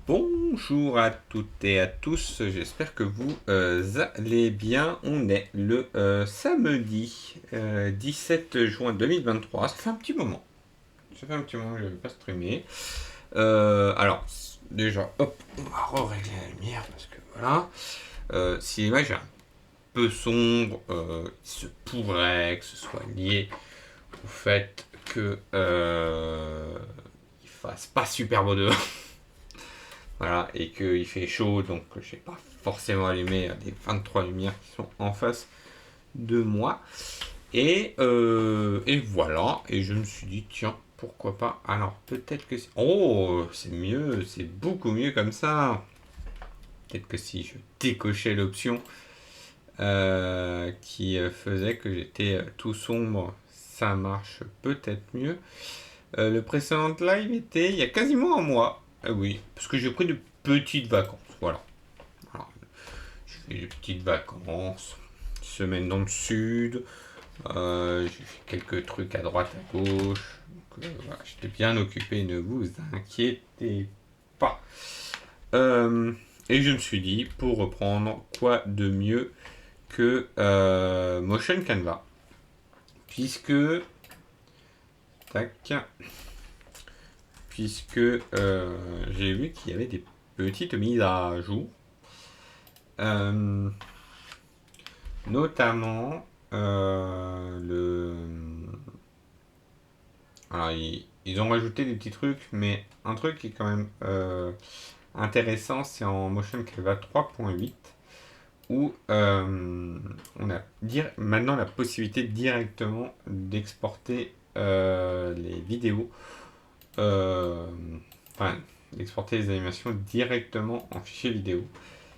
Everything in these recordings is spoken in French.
Bonjour à toutes et à tous, j'espère que vous allez bien. On est le samedi 17 juin 2023, ça fait un petit moment. Ça fait un petit moment que je n'avais pas streamé. Alors, déjà, hop, on va régler la lumière parce que voilà. Si l'image est un peu sombre, il se pourrait que ce soit lié au fait que il fasse pas super beau dehors. Voilà, et qu'il fait chaud, donc je n'ai pas forcément allumé les 23 lumières qui sont en face de moi. Et voilà, et je me suis dit, tiens, pourquoi pas. Alors peut-être que... Oh, c'est mieux, c'est beaucoup mieux comme ça. Peut-être que si je décochais l'option qui faisait que j'étais tout sombre, ça marche peut-être mieux. Le précédent live était il y a quasiment un mois. Ah oui, parce que j'ai pris de petites vacances. Voilà. Alors, je fais des petites vacances, semaine dans le sud. J'ai fait quelques trucs à droite, à gauche. Donc, voilà, j'étais bien occupé, ne vous inquiétez pas. Et je me suis dit, pour reprendre, quoi de mieux que Motion Canva, puisque tac, puisque j'ai vu qu'il y avait des petites mises à jour, euh, notamment alors, ils ont rajouté des petits trucs, mais un truc qui est quand même intéressant, c'est en Motion Canva 3.8 où on a maintenant la possibilité directement d'exporter les vidéos, euh, enfin d'exporter les animations directement en fichier vidéo,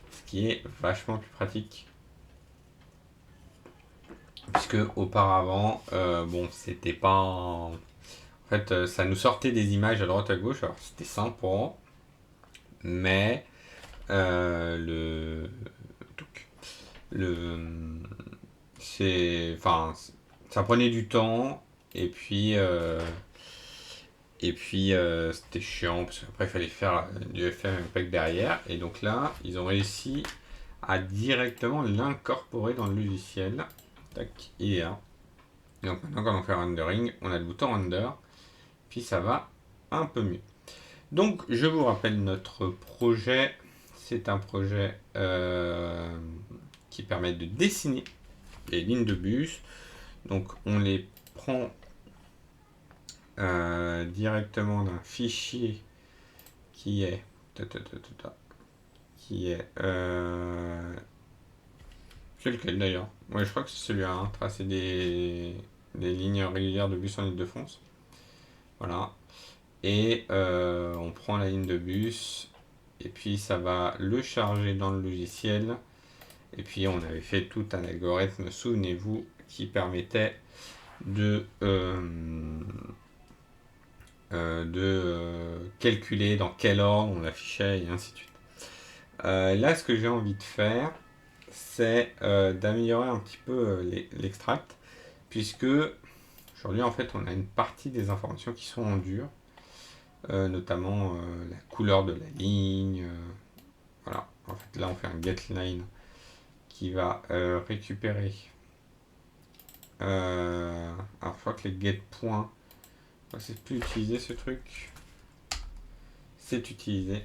ce qui est vachement plus pratique. Puisque auparavant, bon, c'était pas. En fait, ça nous sortait des images à droite à gauche, alors c'était sympa, mais le. Le. C'est. Enfin, ça prenait du temps, et puis. C'était chiant, parce qu'après il fallait faire du FFmpeg derrière, et donc là, ils ont réussi à directement l'incorporer dans le logiciel. Tac, il est là. Et donc maintenant, quand on fait rendering, on a le bouton render, puis ça va un peu mieux. Donc, je vous rappelle notre projet. C'est un projet qui permet de dessiner les lignes de bus. Donc, on les prend directement d'un fichier qui est c'est lequel d'ailleurs. Ouais, je crois que c'est celui-là, hein, tracer des lignes régulières de bus en Ile-de-France. Voilà. Et on prend la ligne de bus, et puis ça va le charger dans le logiciel. Et puis on avait fait tout un algorithme, souvenez-vous, qui permettait de calculer dans quel ordre on l'affichait et ainsi de suite. Là, ce que j'ai envie de faire, c'est d'améliorer un petit peu l'extract, puisque aujourd'hui, en fait, on a une partie des informations qui sont en dur, notamment la couleur de la ligne. Voilà, en fait, là, on fait un getLine qui va récupérer. Alors, je crois que les getPoints, c'est plus utilisé ce truc. C'est utilisé.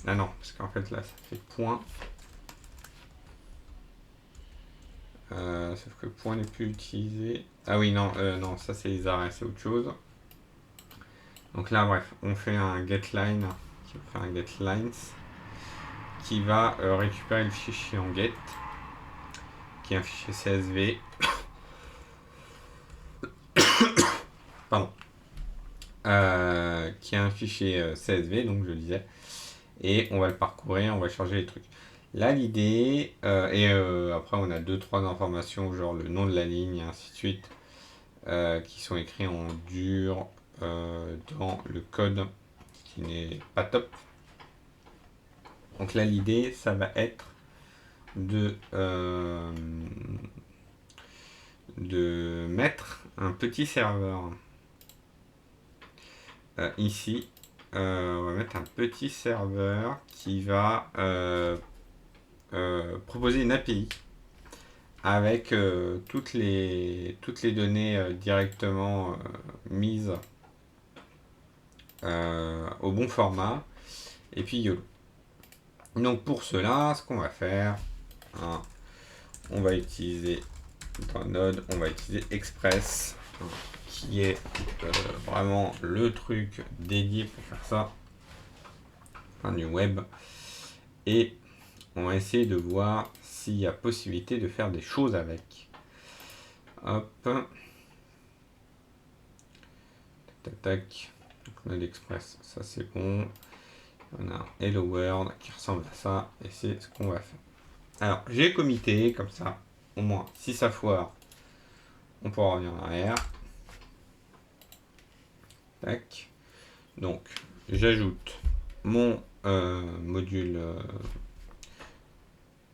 Ah non, parce qu'en fait, là, ça fait point. Sauf que point n'est plus utilisé. Ah oui, non, non, ça c'est les arrêts, c'est autre chose. Donc là, bref, on fait un getLine, qui va faire un getLines, qui va récupérer le fichier en get, qui est un fichier CSV. Pardon. Qui est un fichier CSV, donc je le disais. Et on va le parcourir, on va charger les trucs. Là, l'idée, après on a 2-3 informations, genre le nom de la ligne et ainsi de suite, qui sont écrits en dur dans le code, qui n'est pas top. Donc là, l'idée, ça va être de mettre un petit serveur ici on va mettre un petit serveur qui va proposer une API avec toutes les données directement mises au bon format. Et puis YOLO. Donc pour cela, ce qu'on va faire, hein, on va utiliser dans Node, on va utiliser Express, hein, qui est vraiment le truc dédié pour faire ça, enfin du web. Et on va essayer de voir s'il y a possibilité de faire des choses avec. Hop. Tac, tac. Donc Node Express, ça c'est bon. On a un Hello World qui ressemble à ça, et c'est ce qu'on va faire. Alors, j'ai commité, comme ça, au moins, si ça foire, on pourra revenir en arrière. Tac. Donc, j'ajoute mon module...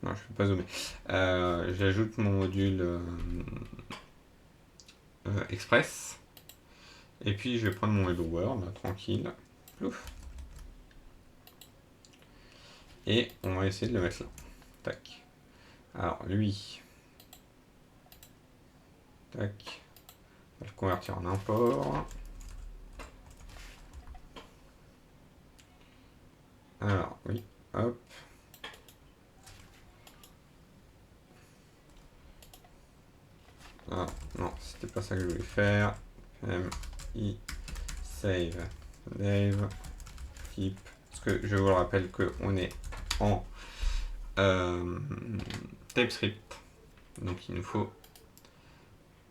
non, je ne peux pas zoomer. J'ajoute mon module Express. Et puis, je vais prendre mon Hello World, là, tranquille. Plouf. Et on va essayer de le mettre là. Tac. Alors, lui... Tac. On va le convertir en import. Alors, oui, hop. Ah, non, c'était pas ça que je voulais faire. I save Dave type. Parce que je vous le rappelle qu'on est en TypeScript. Donc il nous faut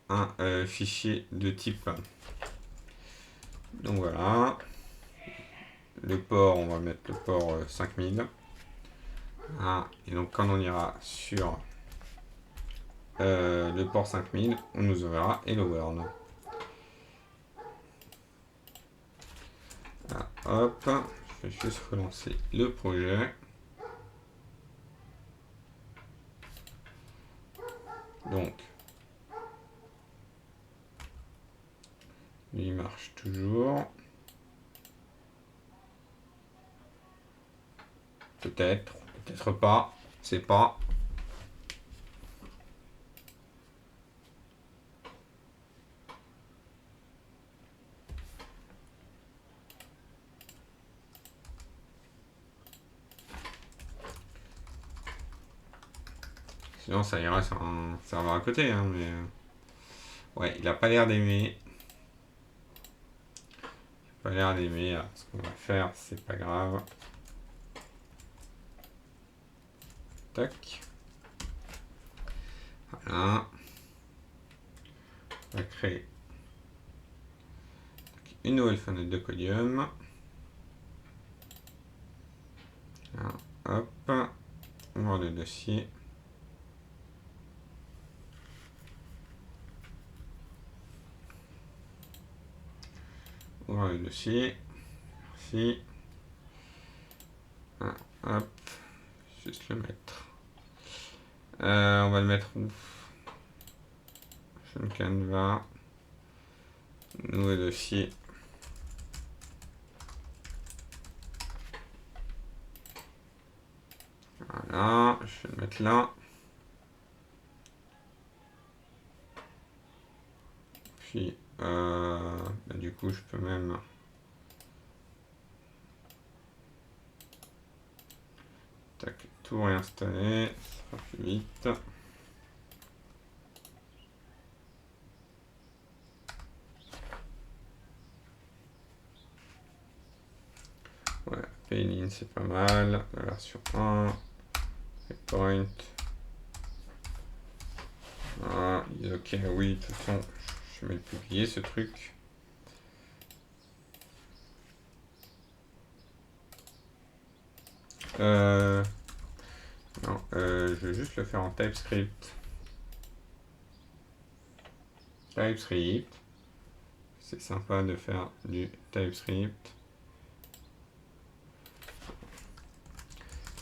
un fichier de type. Donc voilà. Le port, on va mettre le port 5000. Ah, et donc quand on ira sur le port 5000, on nous enverra Hello World. Ah, hop, je vais juste relancer le projet. Donc, il marche toujours. Peut-être, peut-être pas, c'est pas. Sinon, ça ira sur un serveur à côté, hein, mais... ouais, il a pas l'air d'aimer. Pas l'air d'aimer. Alors, ce qu'on va faire, c'est pas grave. Tac. Voilà. On va créer une nouvelle fenêtre de Codium. Voilà. Hop. Ouvrir le dossier. Ouvrir le dossier. Merci. Ah, hop. Juste le mettre. On va le mettre où? Jeune Canva. Nouveau dossier. Voilà, je vais le mettre là. Puis, bah, du coup, je peux même... tac, tout réinstaller, ça sera plus vite. Ouais, Paylin, c'est pas mal. La version 1. Point. Ah, ok, oui, de toute façon, je vais le publier ce truc. Non, je vais juste le faire en TypeScript. TypeScript. C'est sympa de faire du TypeScript.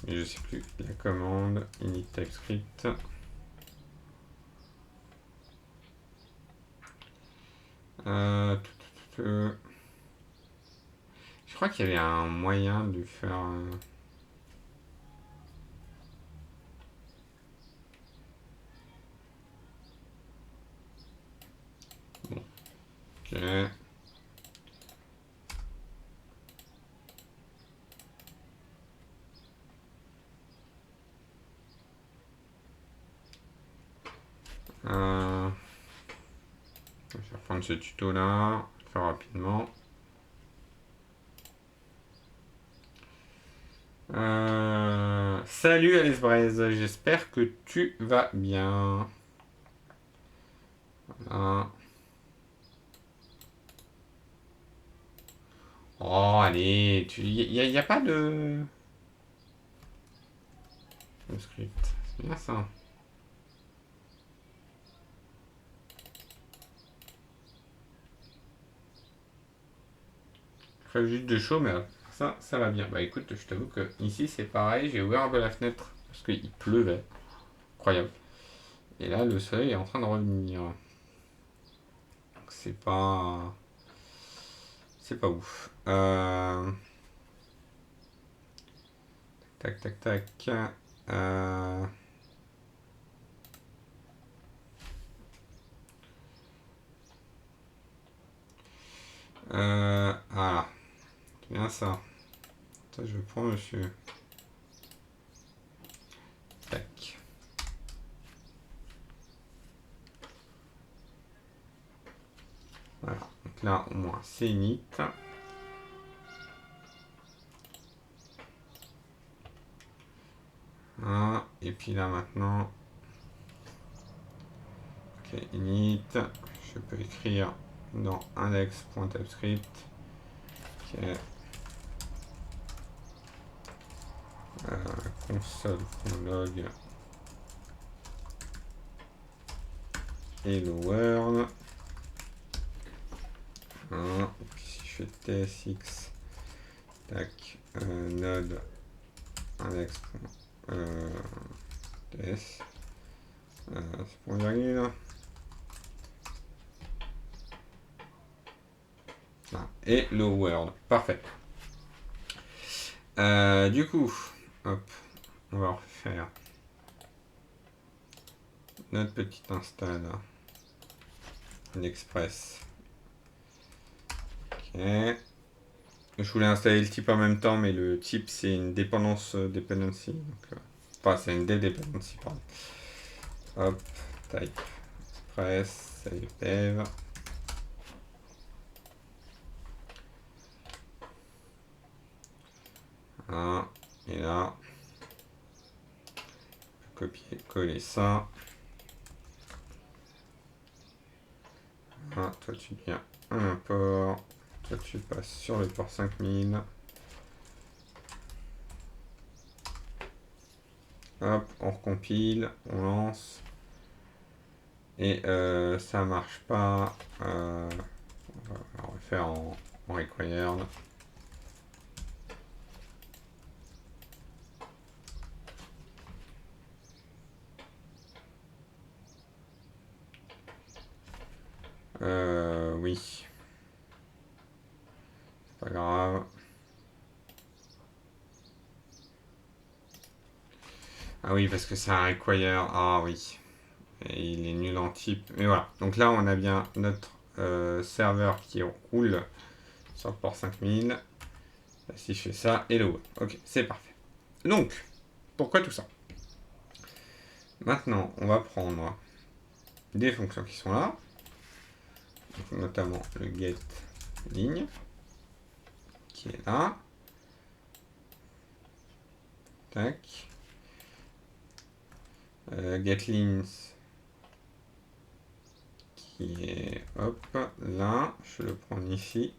Mais je sais plus la commande init TypeScript. Je crois qu'il y avait un moyen de faire... Bon, ok. Je vais reprendre ce tuto là, faire rapidement. Salut Alice Braise, j'espère que tu vas bien. Voilà. Oh, allez, y a pas de script. C'est bien ça. Crève juste de chaud, mais ça va bien. Bah écoute, je t'avoue que ici c'est pareil, j'ai ouvert un peu la fenêtre parce qu'il pleuvait. Incroyable. Et là, le soleil est en train de revenir. Donc c'est pas. C'est pas ouf. Tac, tac, tac. Euh, ah, c'est bien ça. Ça, je prends, monsieur. Tac. Voilà. Donc là, au moins, c'est init. Voilà. Et puis là, maintenant, ok, init. Je peux écrire dans index.typescript. Ok. Console.log hello world. Voilà. Et puis si je fais tsx, tac, node index.ts, c'est pour virgule. Ah, hello world. Parfait. Du coup, hop, on va refaire notre petit install d'Express. Ok. Je voulais installer le type en même temps, mais le type c'est une dépendance dependency. Donc, enfin, c'est une dependency, pardon. Hop, type Express, save dev. Voilà. Et là, copier, coller ça. Voilà, toi tu viens un import. Toi tu passes sur le port 5000. Hop, on recompile, on lance. Et ça marche pas. On va refaire en required. Oui. C'est pas grave. Ah oui, parce que c'est un require. Ah oui. Et il est nul en type. Mais voilà. Donc là, on a bien notre serveur qui roule sur le port 5000. Là, si je fais ça, hello. Ok, c'est parfait. Donc, pourquoi tout ça? Maintenant, on va prendre des fonctions qui sont là. Donc, notamment le get ligne qui est là. Tac. Getlines qui est hop là, je le prends ici,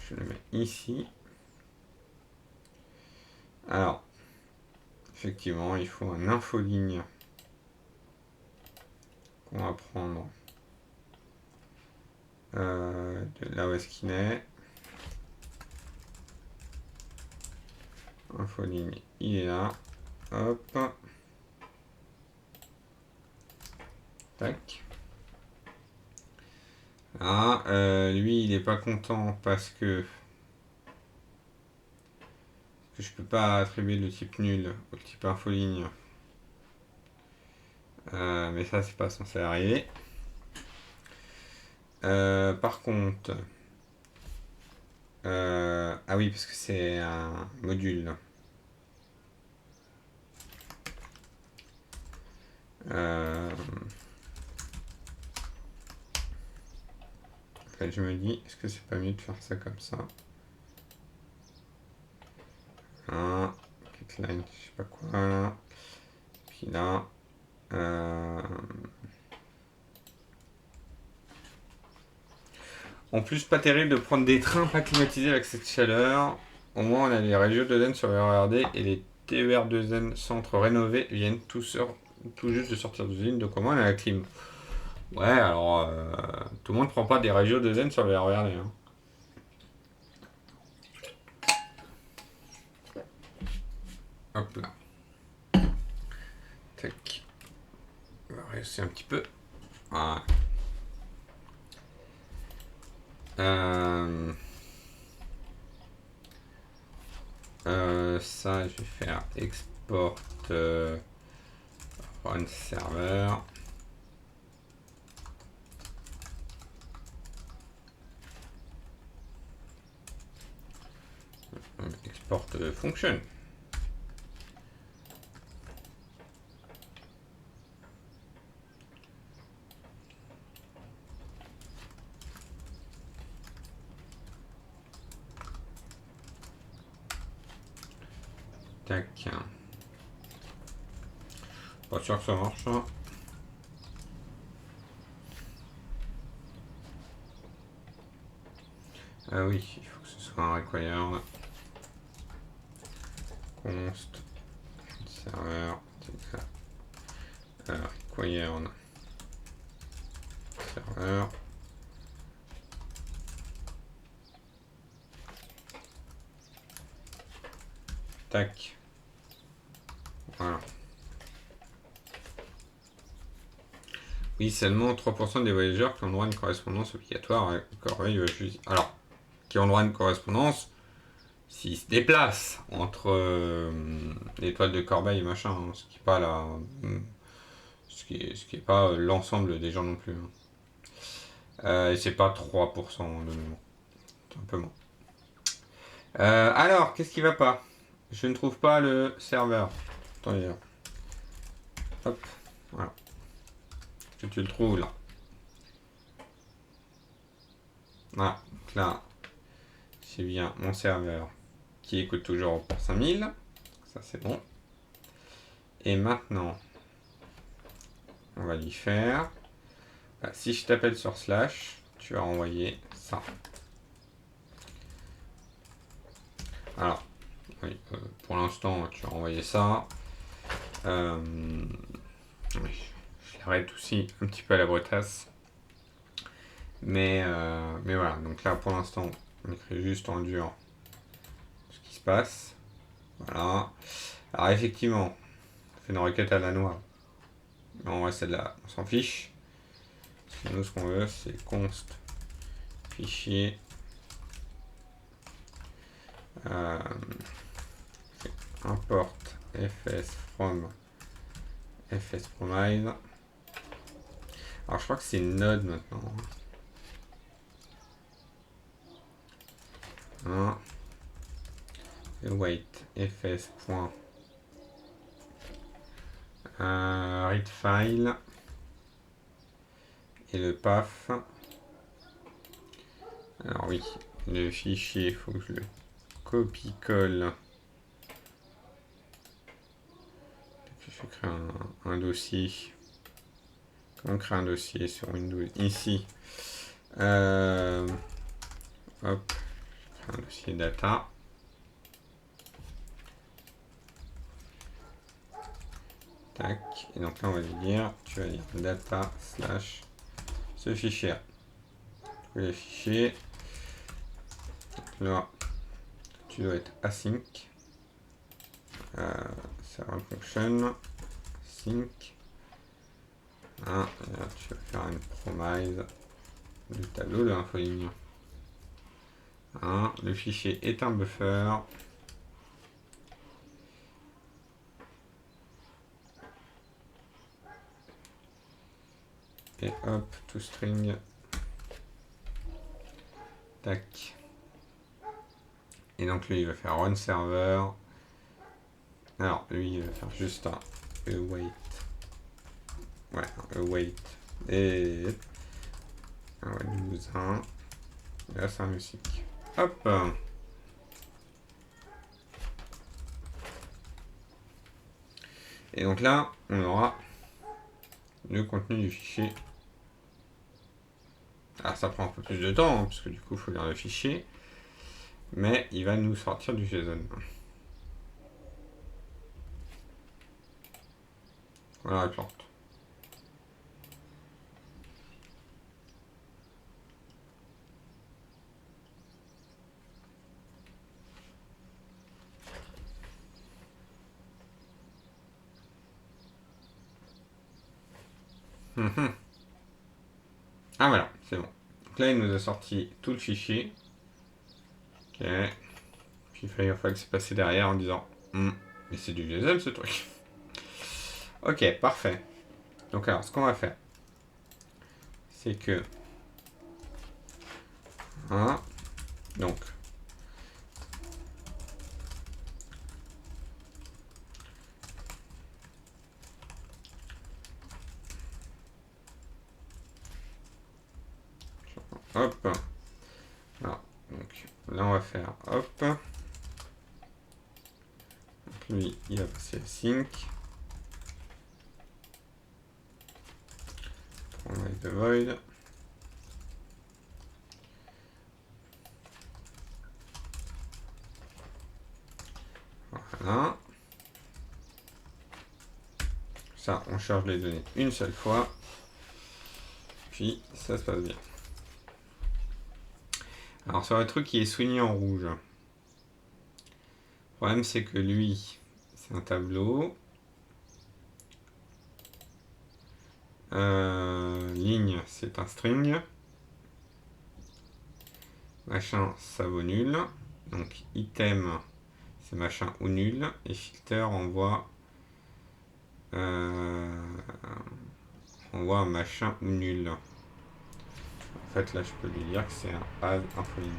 je le mets ici. Alors, effectivement, il faut un infoligne qu'on va prendre de là où est-ce qu'il est. Infoligne, il est là. Hop. Tac. Ah, lui, il est pas content parce que que je peux pas attribuer le type nul au type infoligne. Mais ça, c'est pas censé arriver. Par contre... ah oui, parce que c'est un module. En fait, je me dis, est-ce que c'est pas mieux de faire ça comme ça? Hein, line, je sais pas quoi là. Puis là. En plus, pas terrible de prendre des trains pas climatisés avec cette chaleur. Au moins, on a les régions de Zen sur RERD et les TER de Zen centre rénovés viennent tout juste de sortir de l'usine. Donc, au moins, on a la clim. Ouais, alors, tout le monde prend pas des régions de Zen sur le RERD. Hein. Hop là. Tac. On va réussir un petit peu. Voilà. Ça, je vais faire export run server. Export function. Tac. Pas sûr que ça marche. Hein. Ah oui, il faut que ce soit un required. Const server. Required server. Tac. Voilà. Oui, seulement 3% des voyageurs qui ont droit à une correspondance obligatoire avec Corbeil. Alors, qui ont droit à une correspondance s'ils se déplacent entre l'étoile de Corbeil et machin, hein, ce qui n'est pas la. Ce qui est pas l'ensemble des gens non plus. Hein. Et c'est pas 3% de mémoire. C'est un peu moins. Alors, qu'est-ce qui va pas? Je ne trouve pas le serveur. Attendez. Hop, voilà. Que tu le trouves là. Voilà, donc là, c'est bien mon serveur qui écoute toujours pour 5000. Ça, c'est bon. Et maintenant, on va lui faire. Bah, si je t'appelle sur slash, tu vas renvoyer ça. Alors, oui, pour l'instant, tu vas renvoyer ça. Je l'arrête aussi un petit peu à la bretasse. Mais voilà, donc là pour l'instant, on écrit juste en dur ce qui se passe. Voilà. Alors effectivement, on fait une requête à la noix. Mais en vrai, celle-là, on s'en fiche. Parce que nous, ce qu'on veut, c'est const fichier import fs from fs promise. Alors je crois que c'est node maintenant. Hein. Wait fs. Read file et le path. Alors oui, le fichier, il faut que je le copie-colle. Je vais créer un dossier. Comment créer un dossier sur Windows? Ici. Hop, je crée un dossier data. Tac. Et donc là, on va lui dire, tu vas dire data slash ce fichier. Le fichier. Donc là, tu dois être async. Server function. Sync. Là, tu vas faire une promise du tableau de l'infoligne. Le fichier est un buffer. Et hop, toString. Tac. Et donc lui, il va faire run server. Alors, lui, il va faire juste un await. Ouais, un await. Et un Windows 1. Et là, c'est un musique. Hop. Et donc là, on aura le contenu du fichier. Alors, ça prend un peu plus de temps, hein, parce que du coup, il faut lire le fichier. Mais il va nous sortir du JSON. Voilà la plante. Ah voilà, c'est bon. Donc là, il nous a sorti tout le fichier. Ok. Puis il fallait que c'est passé derrière en disant mais c'est du JSON ce truc. Ok, parfait. Donc alors, ce qu'on va faire, c'est que donc hop. Alors, donc là on va faire hop. Donc lui, il va passer à sync. On va avec the void. Voilà. Ça, on charge les données une seule fois. Puis ça se passe bien. Alors sur le truc qui est souligné en rouge, le problème c'est que lui, c'est un tableau. Ligne, c'est un string. Machin, ça vaut nul. Donc item, c'est machin ou nul. Et filter envoie un machin ou nul. En fait, là, je peux lui dire que c'est un add infoline.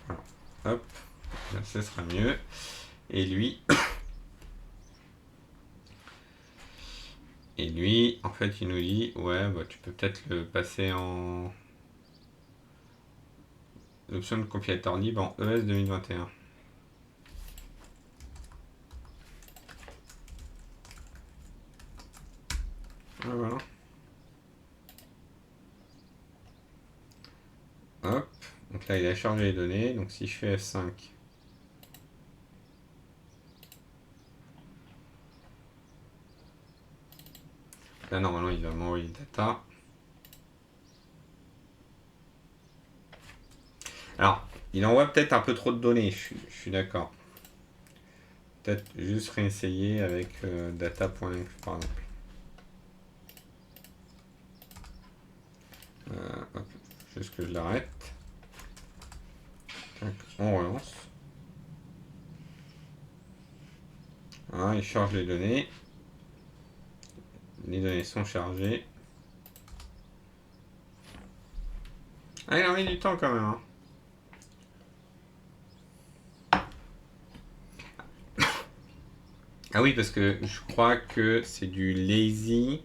Voilà. Hop. Là, ce sera mieux. Et lui. Et lui, en fait, il nous dit ouais, bah, tu peux peut-être le passer en option de compilateur libre en ES 2021. Voilà. Hop. Donc là, il a chargé les données. Donc si je fais F5, là, normalement, il va m'envoyer data. Alors, il envoie peut-être un peu trop de données, je suis d'accord. Peut-être juste réessayer avec data.include par exemple. Hop, juste que je l'arrête. On relance. Voilà, il charge les données. Les données sont chargées. Ah, il a mis du temps quand même. Hein. Ah oui, parce que je crois que c'est du lazy.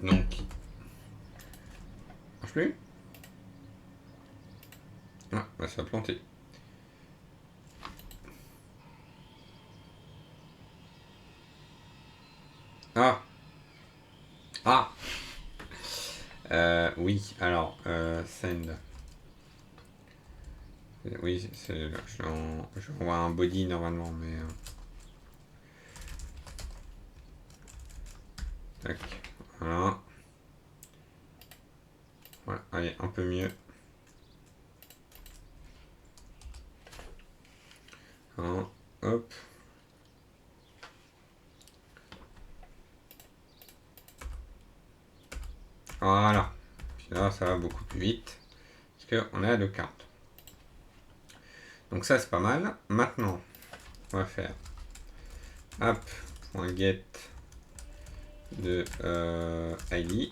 Donc. Marche plus. Ah, bah ça a planté. Ah. Ah. Oui, alors, send. Oui, je vois un body normalement, mais. Tac. Voilà. Voilà, allez, un peu mieux. Hein, hop. Voilà. Puis là, ça va beaucoup plus vite. Parce qu'on est à 2,40. Donc ça, c'est pas mal. Maintenant, on va faire Hop, point get de ID.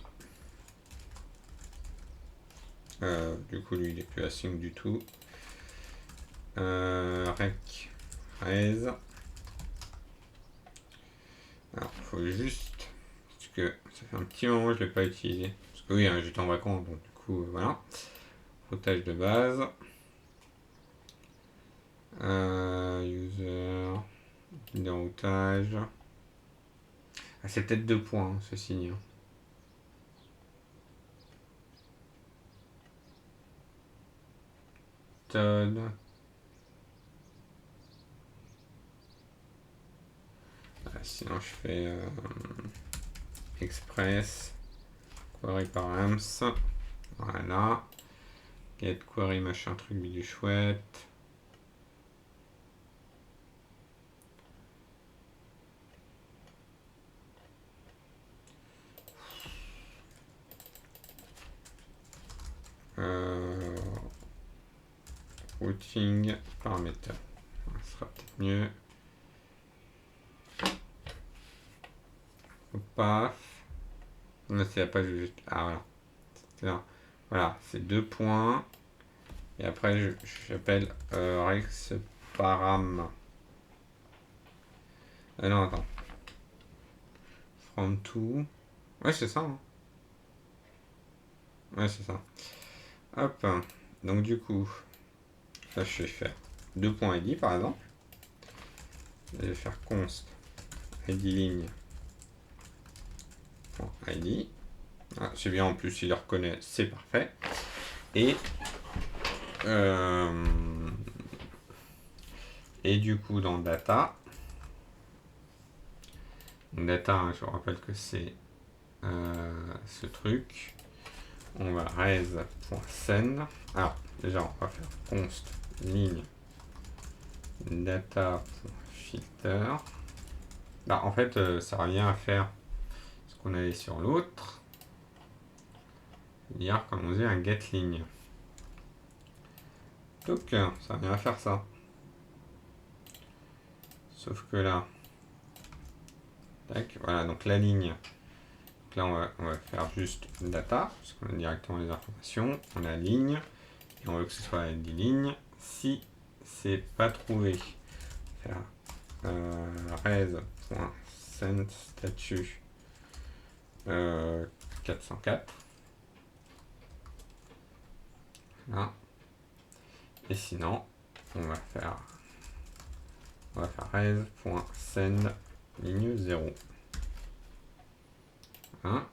Du coup, lui, il est plus async du tout. Rec raise. Alors, il faut juste, parce que ça fait un petit moment que je ne l'ai pas utilisé. Parce que oui, hein, j'étais en vacances, donc du coup, voilà. Routage de base. User, de routage. Ah, c'est peut-être 2 points, hein, ce signe. Todd. Sinon, je fais express, query params. Voilà. Get query machin truc du chouette. Routing paramètre. Ça sera peut-être mieux. Paf. Non, c'est la page juste. Ah voilà. Voilà, c'est 2 points. Et après, j'appelle Rex Param. Non, attends. From to. Ouais, c'est ça. Hein. Ouais, c'est ça. Hop. Donc, du coup, là, je vais faire 2 points ID par exemple. Je vais faire const ID ligne. ID. Ah, c'est bien, en plus, il le reconnaît, c'est parfait. Et du coup, dans data, je vous rappelle que c'est ce truc. On va raise.send. Alors, déjà, on va faire const ligne data.filter. Là, en fait, ça revient à faire ce qu'on avait sur l'autre. Hier, comme on faisait un get ligne. Donc, ça revient à faire ça. Sauf que là, tac, voilà, donc la ligne. Donc là, on va faire juste data, parce qu'on a directement les informations. On a ligne, et on veut que ce soit des lignes. Si c'est pas trouvé, faire raise.send statut 404. Là. Et sinon, on va faire raise.send ligne 0. Hein.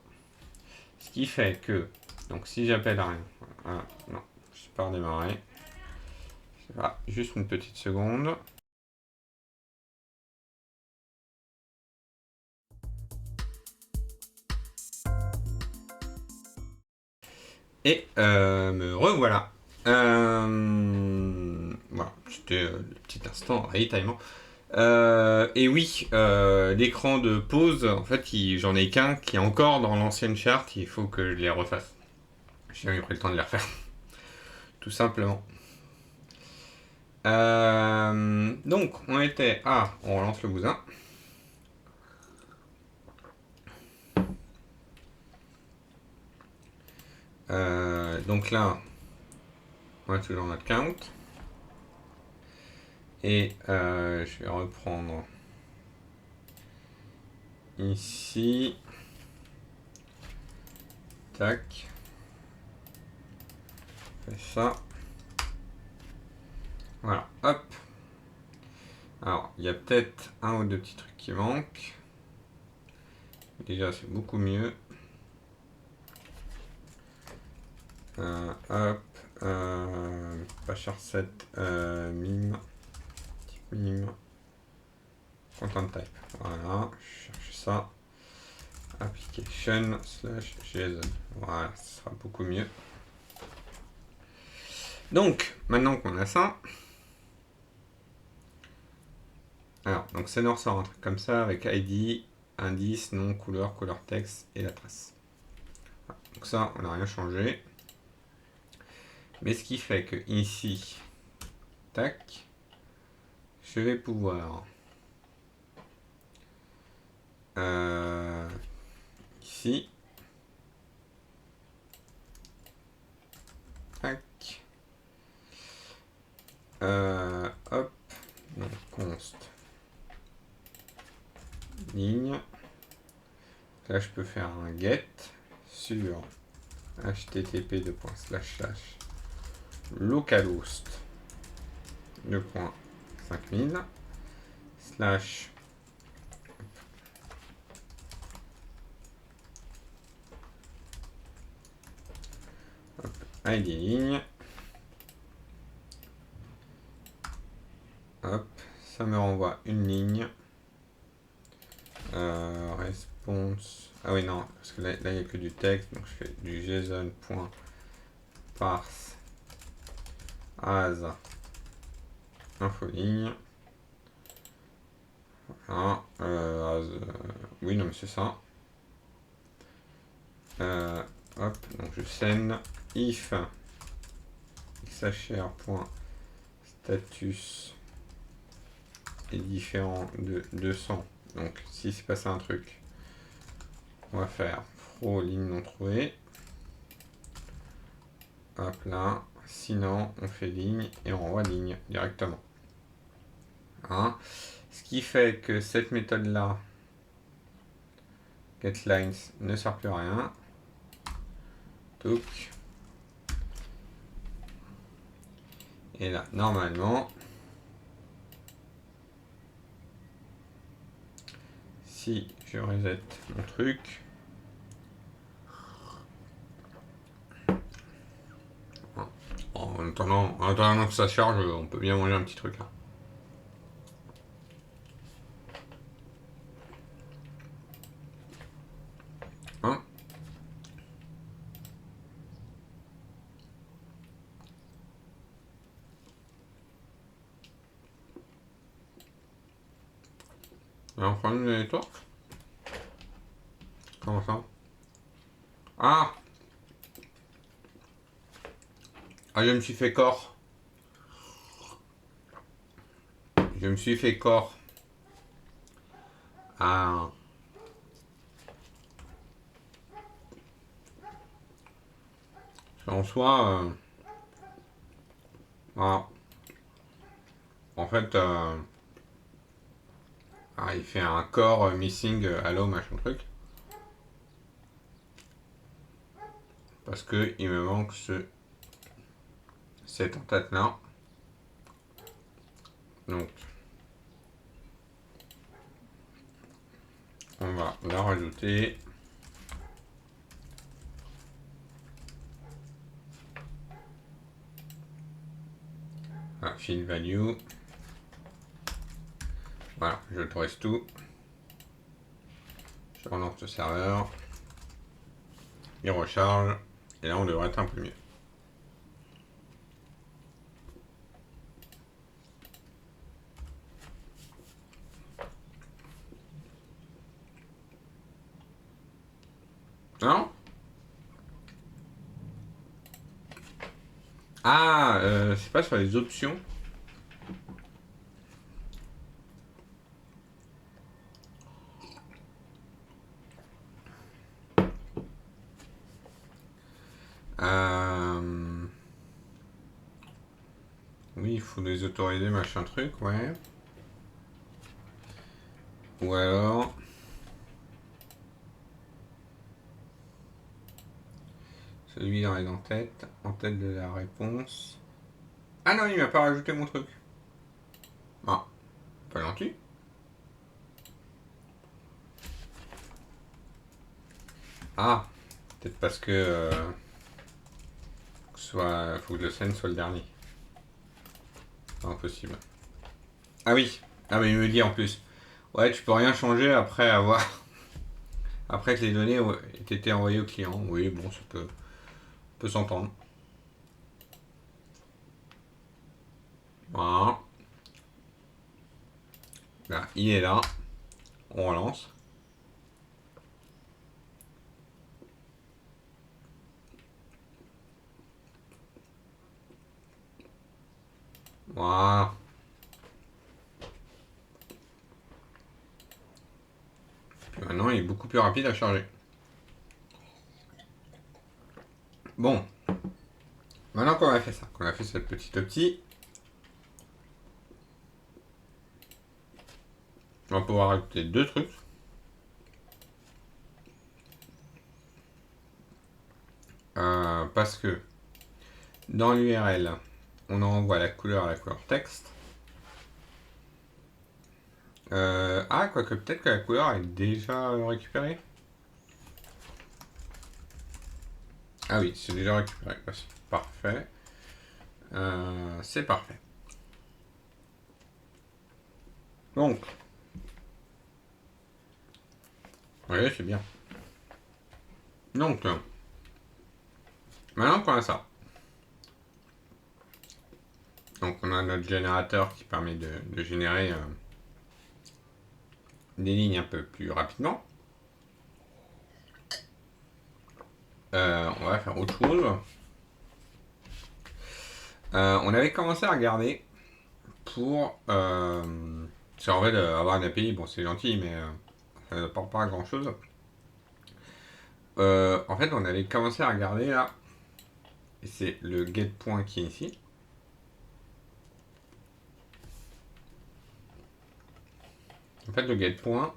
Ce qui fait que, donc si j'appelle rien, non, je suis pas redémarré. Juste une petite seconde. Et me revoilà. Voilà, c'était le petit instant ravitaillement. Et oui, l'écran de pause, en fait, j'en ai qu'un qui est encore dans l'ancienne charte, il faut que je les refasse. J'ai jamais pris le temps de les refaire. Tout simplement. Donc, on était à... On relance le bousin. Donc là, on est toujours notre count. Et je vais reprendre ici. Tac. Fais ça. Voilà, hop. Alors, il y a peut-être un ou deux petits trucs qui manquent. Déjà, c'est beaucoup mieux. Hop. Pas 7. Mime. Type mime. Content type. Voilà, je cherche ça. Application/JSON. Voilà, ce sera beaucoup mieux. Donc, maintenant qu'on a ça, alors, donc ça nous ressort un truc comme ça avec ID, indice, nom, couleur, couleur texte et la trace. Voilà. Donc ça, on n'a rien changé. Mais ce qui fait que ici, tac, je vais pouvoir Ici. Tac. Hop. Donc, const. Ligne. Là, je peux faire un get sur http://localhost 2.5000 slash id ligne. Hop, ça me renvoie une ligne. Response. Ah oui, non, parce que là, il n'y a que du texte. Donc, je fais du json.parse as infoligne. Voilà. Oui, non, mais c'est ça. Hop, donc je send if xhr.status est différent de 200. Donc, si c'est passé un truc, on va faire fro ligne non trouvée. Hop là. Sinon, on fait ligne et on renvoie ligne directement. Hein. Ce qui fait que cette méthode-là, getLines, ne sert plus à rien. Touc. Et là, normalement, si je reset mon truc, en attendant que ça charge, on peut bien manger un petit truc là. Hein? Un problème de network? Comment ça? Ah! Ah, je me suis fait corps. Je me suis fait corps. Ah. En soi, voilà. En fait, il fait un corps missing hello machin truc. Parce que il me manque cette en-tête là. Donc, on va la rajouter. Fill value. Voilà, je autorise tout. Je relance le serveur. Il recharge. Et là, on devrait être un peu mieux. Non? Ah, c'est pas sur les options. Oui, il faut les autoriser, machin truc, ouais. Ou alors... Celui dans les en tête de la réponse. Ah non, il m'a pas rajouté mon truc. Ah, pas gentil. Ah, peut-être parce que faut que le scène soit le dernier. Impossible. Ah oui. Ah mais il me dit en plus. Ouais, tu peux rien changer après avoir après que les données aient été envoyées au client. Oui, bon, ça peut s'entendre. Voilà. Là, il est là. On relance. Voilà. Puis Sinon, il est beaucoup plus rapide à charger. Bon. Maintenant qu'on a fait ça, qu'on a fait cette petite optie, on va pouvoir ajouter deux trucs. Parce que dans l'URL, on envoie la couleur texte. Quoique peut-être que la couleur est déjà récupérée. Ah oui, c'est déjà récupéré. C'est parfait. C'est parfait. Donc, oui, c'est bien. Donc, maintenant qu'on a ça, donc on a notre générateur qui permet de générer des lignes un peu plus rapidement. On va faire autre chose. On avait commencé à regarder pour... c'est en fait avoir une API, bon c'est gentil, mais ça ne porte pas à grand chose. En fait, on avait commencé à regarder là, et c'est le getPoint qui est ici. En fait, le getPoint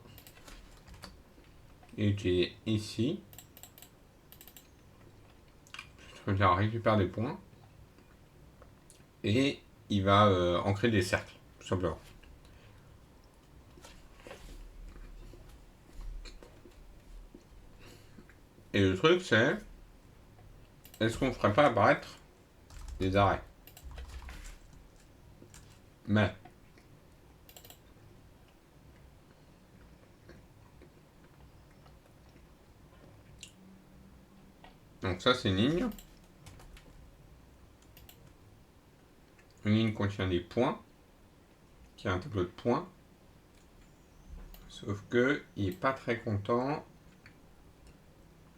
est utilisé ici. Je veux récupère des points et il va ancrer des cercles, tout simplement. Et le truc, c'est est-ce qu'on ne ferait pas apparaître des arrêts? Mais donc ça, c'est une ligne. Une ligne contient des points, qui a un tableau de points. Sauf que il est pas très content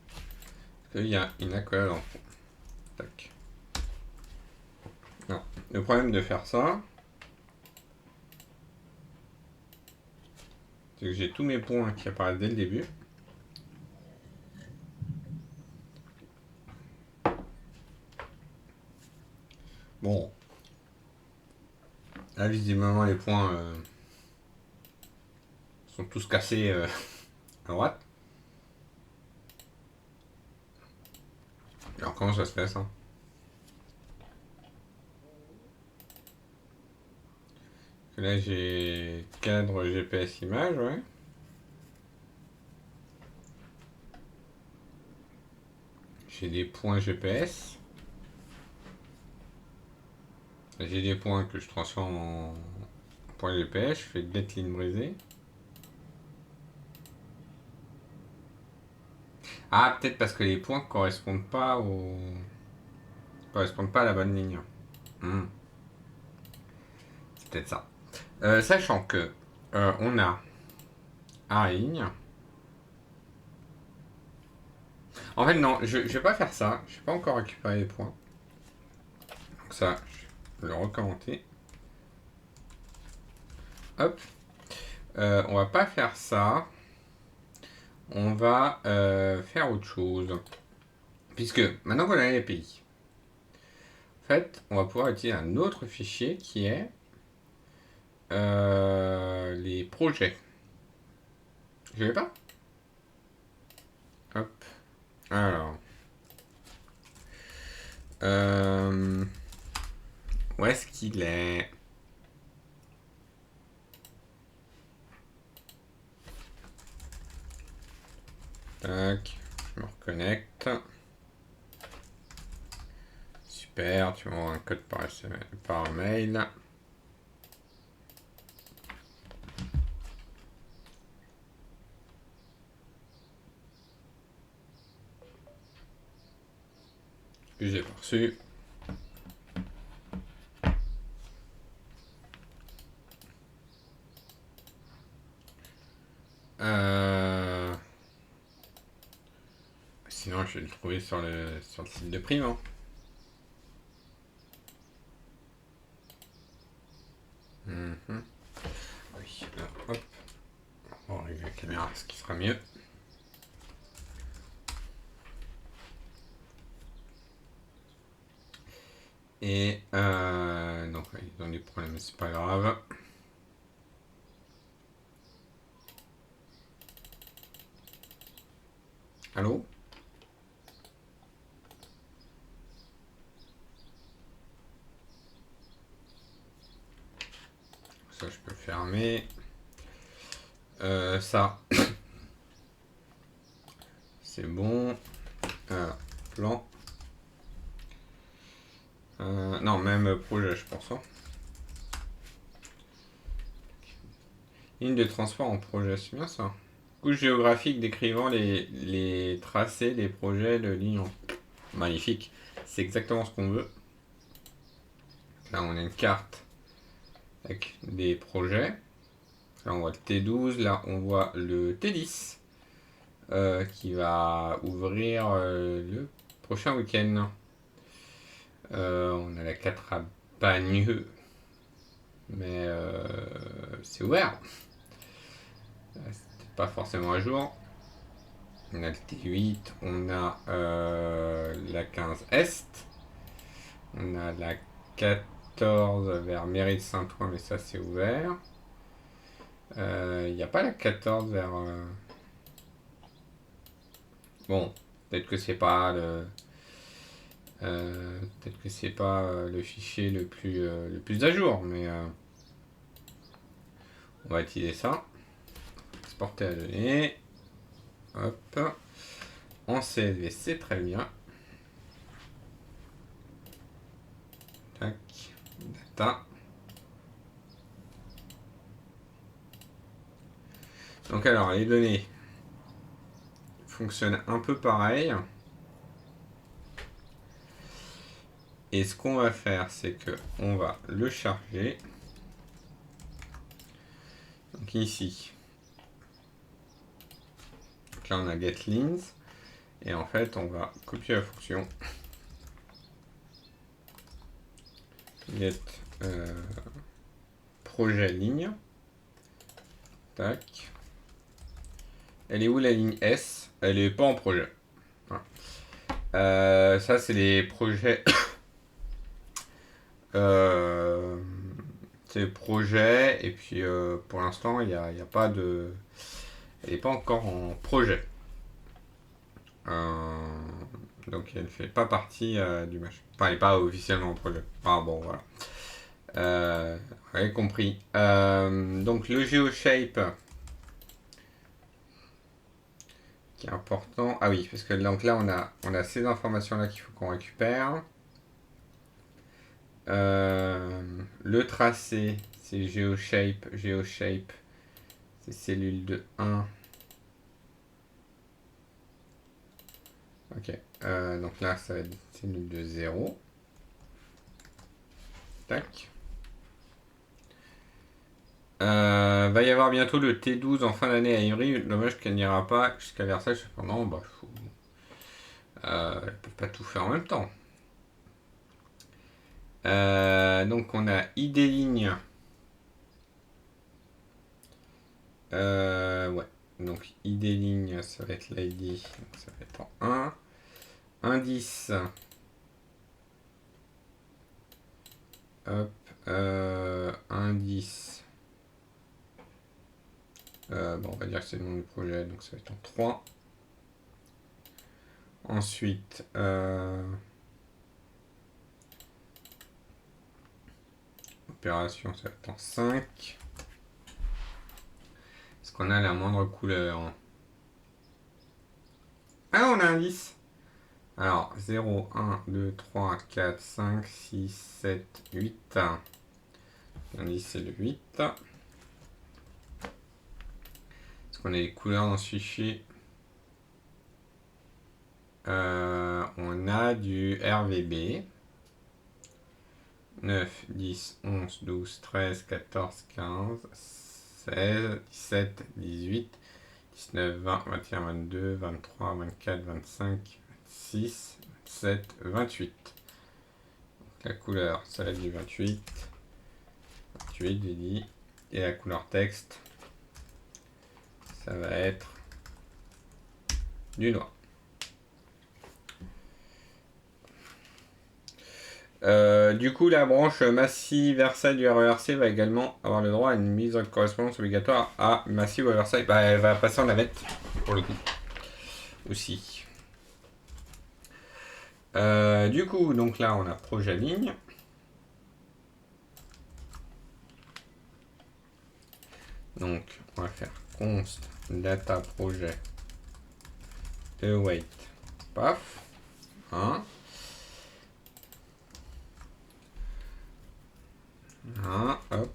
parce qu'il y a une accolade en fond. Tac. Non. Le problème de faire ça, c'est que j'ai tous mes points qui apparaissent dès le début. Bon. Là, visiblement, les points sont tous cassés à droite. Alors, comment ça se fait ça? Là, j'ai cadre GPS image, ouais. J'ai des points GPS. J'ai des points que je transforme en points GPS. Je fais get ligne brisée. Ah, peut-être parce que les points correspondent pas correspondent pas à la bonne ligne. C'est peut-être ça. Sachant que on a A ligne. En fait, non, je vais pas faire ça. Je vais pas encore récupérer les points. Donc ça, je vais le recommenter. Hop. On va pas faire ça. On va faire autre chose. Puisque maintenant qu'on a l'API, en fait, on va pouvoir utiliser un autre fichier qui est les projets. Je l'ai pas? Hop. Alors. Où est-ce qu'il est? Tac. Je me reconnecte. Super, tu m'envoies un code par mail. Que j'ai pas reçu. Sinon, je vais le trouver sur le site de Prime. Hein. Oui, là, hop. On va régler la caméra, ce qui sera mieux. Et donc ils ont des problèmes, mais c'est pas grave. Allô? Ça je peux fermer. Ça c'est bon. Plan. Non, même projet, je pense. Hein. Ligne de transport en projet, c'est bien ça. Couche géographique décrivant les tracés des projets de ligne. Magnifique. C'est exactement ce qu'on veut. Là, on a une carte avec des projets. Là, on voit le T12. Là, on voit le T10 qui va ouvrir le prochain week-end. On a la 4 à Bagneux. Mais c'est ouvert. C'était pas forcément à jour. On a le T8, on a la 15 Est, on a la 14 vers Mairie de Saint-Ouen, mais ça c'est ouvert. Il n'y a pas la 14 vers. Bon, peut-être que c'est pas le. Peut-être que c'est pas le fichier le plus à jour, mais on va utiliser ça. Exporter à données. Hop. En CSV, c'est très bien. Tac. Data. Donc alors, les données fonctionnent un peu pareil. Et ce qu'on va faire, c'est que on va le charger. Donc ici. Donc là, on a getLines. Et en fait, on va copier la fonction. Get projet ligne. Tac. Elle est où la ligne S? Elle est pas en projet. Voilà. Ça, c'est les projets. C'est les projets. Et puis, pour l'instant, il n'y a pas de. Elle n'est pas encore en projet. Donc elle ne fait pas partie du match. Enfin, elle n'est pas officiellement en projet. Ah bon, voilà. Vous avez compris. Donc le GeoShape, qui est important. Ah oui, parce que donc là, on a ces informations-là qu'il faut qu'on récupère. Le tracé, c'est GeoShape. GeoShape, c'est cellule de 1. Ok. Donc là, ça va être cellule de 0. Tac. Va y avoir bientôt le T12 en fin d'année à Ivry. Dommage qu'elle n'ira pas jusqu'à Versailles. Cependant, bah, elles peuvent pas tout faire en même temps. Donc on a ID ligne. Ouais. Donc ID ligne, ça va être l'ID. Ça va être en 1. Indice. Hop. Indice. Bon, on va dire que c'est le nom du projet, donc ça va être en 3. Ensuite, opération, ça va être en 5. Est-ce qu'on a la moindre couleur? Ah, on a un 10. Alors, 0, 1, 2, 3, 4, 5, 6, 7, 8. L'indice, c'est le 8. Est-ce qu'on a les couleurs dans ce fichier? On a du RVB. 9, 10, 11, 12, 13, 14, 15, 16, 17, 18, 19, 20, 21, 22, 23, 24, 25, 26, 27, 28. Donc la couleur, ça va être du 28. 28, j'ai dit. Et la couleur texte, ça va être du noir. Du coup, la branche Massive Versailles du RERC va également avoir le droit à une mise en correspondance obligatoire à Massive Versailles. Bah, elle va passer en navette, pour le coup, aussi. Du coup, donc là, on a projet ligne. Donc, on va faire const data projet await. Paf. Hein. Hop.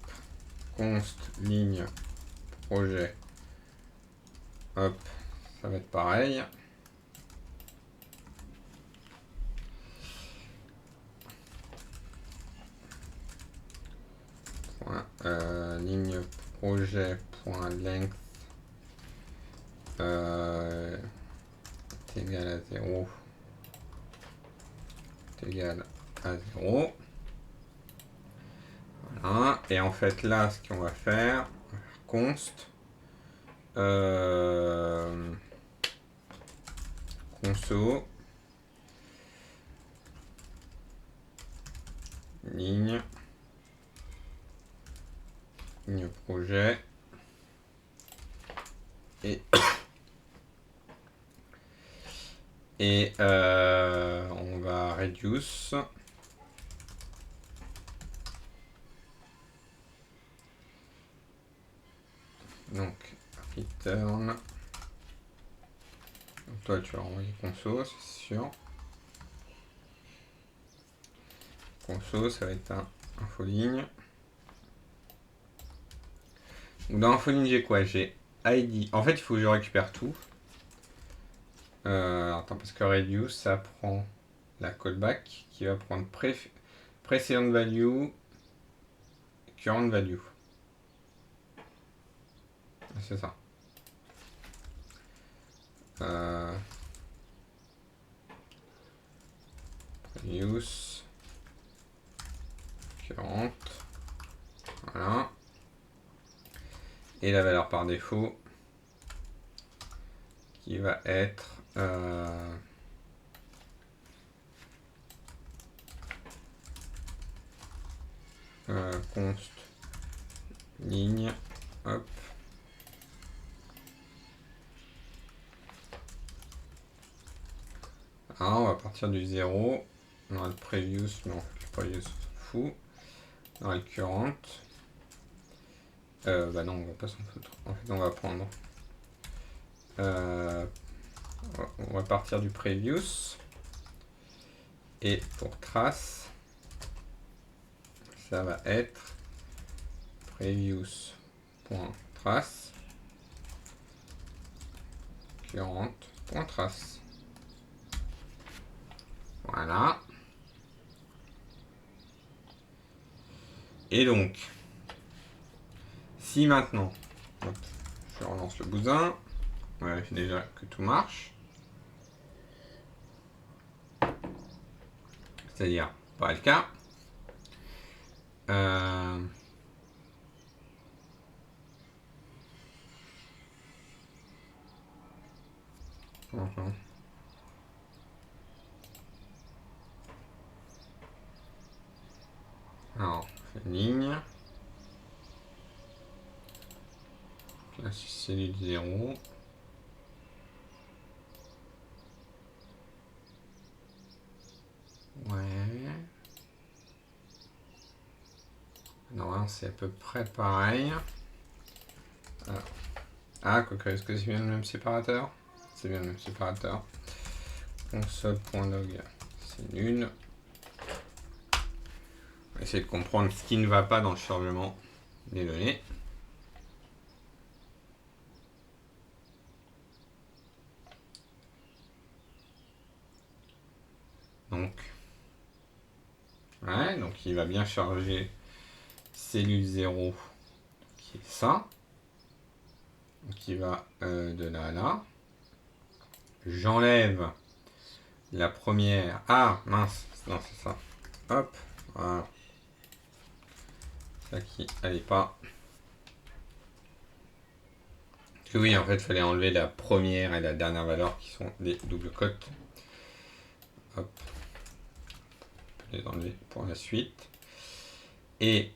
Const ligne projet. Hop. Ça va être pareil. Ligne projet point length est égal à 0 est égal à 0. Voilà. Et en fait là ce qu'on va faire, const conso ligne projet et on va reduce donc return. Donc toi tu vas envoyer conso, c'est sûr. Conso, ça va être un infoligne. Donc dans infoligne j'ai quoi? J'ai ID. En fait il faut que je récupère tout. Attends, parce que reduce ça prend la callback qui va prendre precedent value, current value. C'est ça. Reduce current. Voilà. Et la valeur par défaut qui va être const ligne, hop. Ah, on va partir du 0. On aura le previous, mais en fait le previous on s'en fout. On aura le current. Bah non, on va pas s'en foutre. En fait, on va prendre. On va partir du previous. Et pour trace, ça va être previous.trace current.trace. Voilà. Et donc, si maintenant, hop, je relance le bousin, on vérifie déjà que tout marche. C'est-à-dire, pas le cas. Alors, on fait une ligne. Là, c'est cellule 0. Ouais. Non, c'est à peu près pareil. Ah, quoi que, est-ce que c'est bien le même séparateur? C'est bien le même séparateur. Console.log, c'est nul. On va essayer de comprendre ce qui ne va pas dans le chargement des données. Donc, ouais, donc il va bien charger cellule 0, qui est ça. Donc il va de là à là. J'enlève la première. Ah, mince, non, c'est ça. Hop, voilà. Ça qui allait pas. Parce que oui, en fait, il fallait enlever la première et la dernière valeur qui sont des doubles cotes. Hop. je vais les enlever pour la suite. Et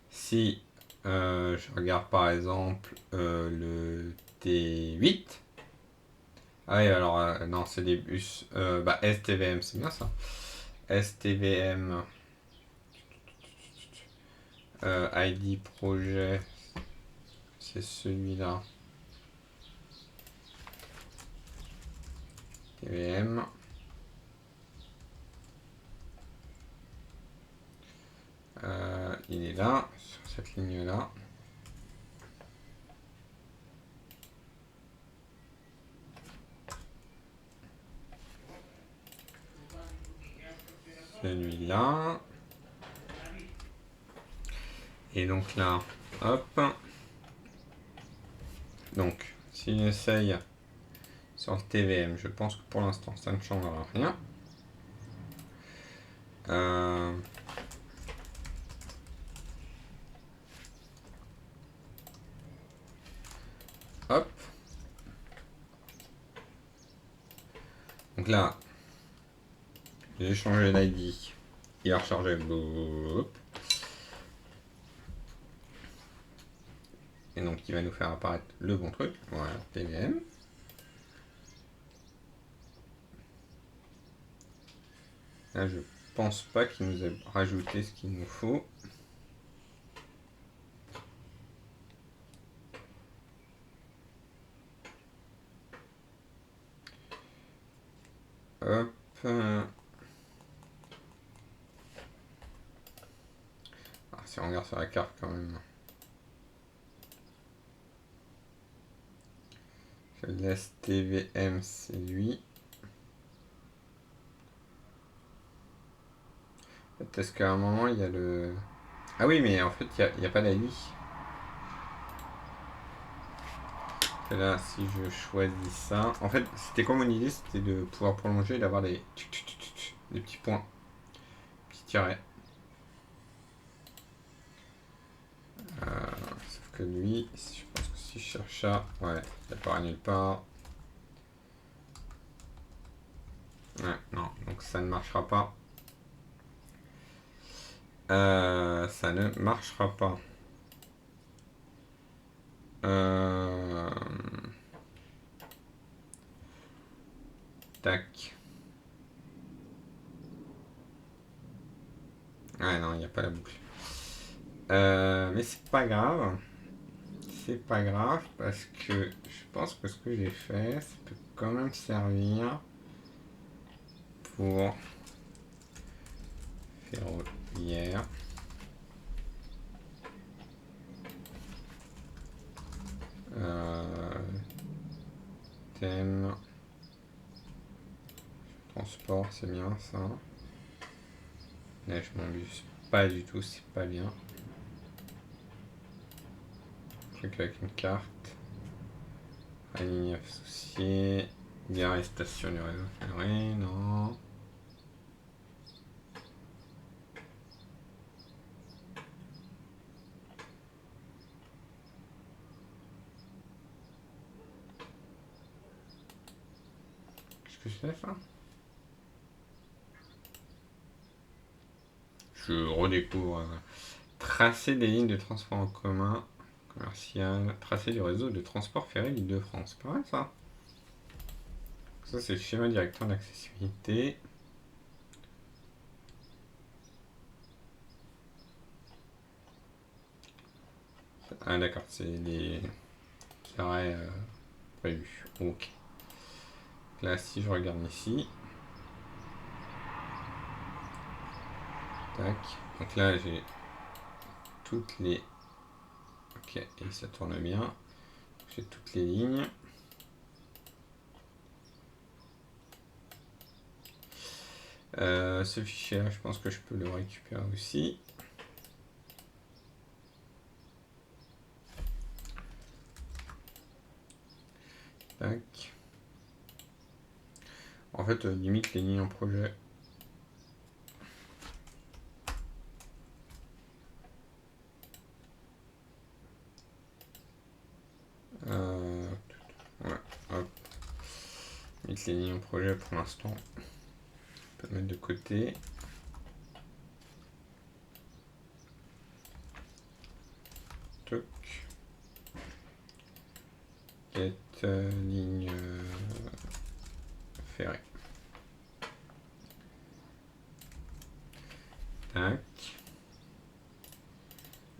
si je regarde par exemple le T8. Ah oui, alors non, c'est des bus. STVM, c'est bien ça. STVM ID projet, c'est celui-là. TVM. Il est là, sur cette ligne-là. Celui-là. Et donc là, hop. Donc, si j'essaye sur le TVM, je pense que pour l'instant, ça ne changera rien. Hop. Donc là, j'ai changé d'ID. Il a rechargé. Hop. Et donc, il va nous faire apparaître le bon truc. Voilà, TVM. Là, je pense pas qu'il nous ait rajouté ce qu'il nous faut. Hop. Si on regarde sur la carte quand même. Je laisse TVM, c'est lui. Est-ce qu'à un moment il y a le. Ah oui, mais en fait il n'y a pas d'ID. Et là, si je choisis ça. En fait, c'était quoi mon idée? C'était de pouvoir prolonger et d'avoir des petits points. Petits tirets. Sauf que lui, je pense que si je cherche ça, ouais, il apparaît nulle part. Ouais, non, donc ça ne marchera pas. Ça ne marchera pas. Tac. Ouais, non, il n'y a pas la boucle. Mais c'est pas grave. C'est pas grave parce que je pense que ce que j'ai fait, ça peut quand même servir pour ferroviaire. Thème. Transport, c'est bien ça. Là, je m'embuse pas du tout, c'est pas bien. Truc avec une carte. Ligne associée. Gare et station du réseau ferré, non. Qu'est-ce que je fais ça? Je redécouvre. Tracer des lignes de transport en commun commercial, tracer du réseau de transport ferré d'Île-de-France. Pas mal ça. Ça c'est le schéma directeur d'accessibilité. Ah d'accord, c'est les arrêts prévus. Ok. Là si je regarde ici. Tac. Donc là j'ai toutes les. Ok, et ça tourne bien. J'ai toutes les lignes. Ce fichier là, je pense que je peux le récupérer aussi. Tac. En fait, limite les lignes en projet. Ouais, hop. Limite les lignes en projet pour l'instant. le mettre de côté. Toc. Quête, ligne ferrée. Tac.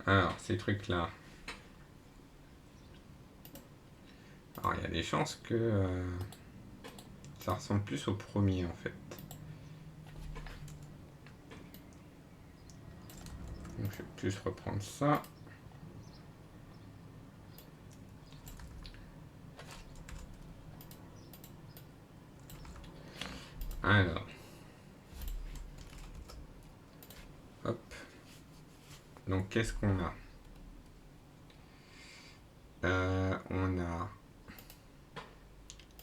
Alors, ces trucs-là. Alors, il y a des chances que ça ressemble plus au premier, en fait. Donc, je vais plus reprendre ça. Alors. Hop. Donc, qu'est-ce qu'on a? On a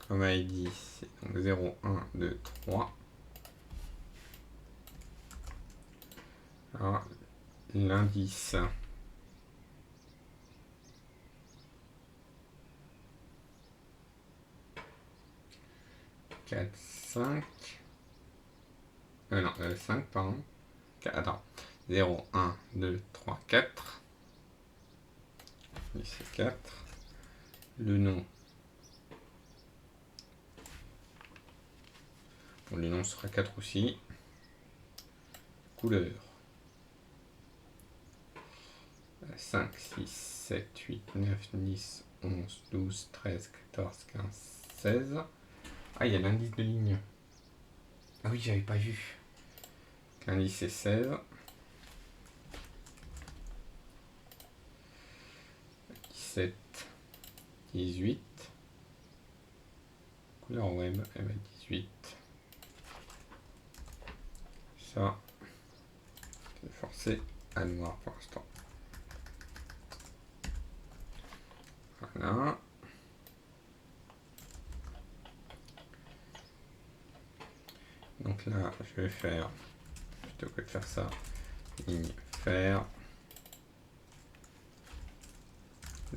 comme ID, c'est donc 0, 1, 2, 3. Alors, l'indice. 4, 5. Non, 5, pardon. Attends. 0, 1, 2, 3, 4. Ici, 4. Le nom. Bon, le nom sera 4 aussi. Couleur. 5, 6, 7, 8, 9, 10, 11, 12, 13, 14, 15, 16. Ah, il y a l'indice de ligne. Ah oui, j'avais pas vu. L'indice c'est 16. 17, 18. Couleur web, elle va 18. Ça, c'est forcé à noir pour l'instant. Voilà. Donc là, je vais faire, plutôt que de faire ça, ligne faire,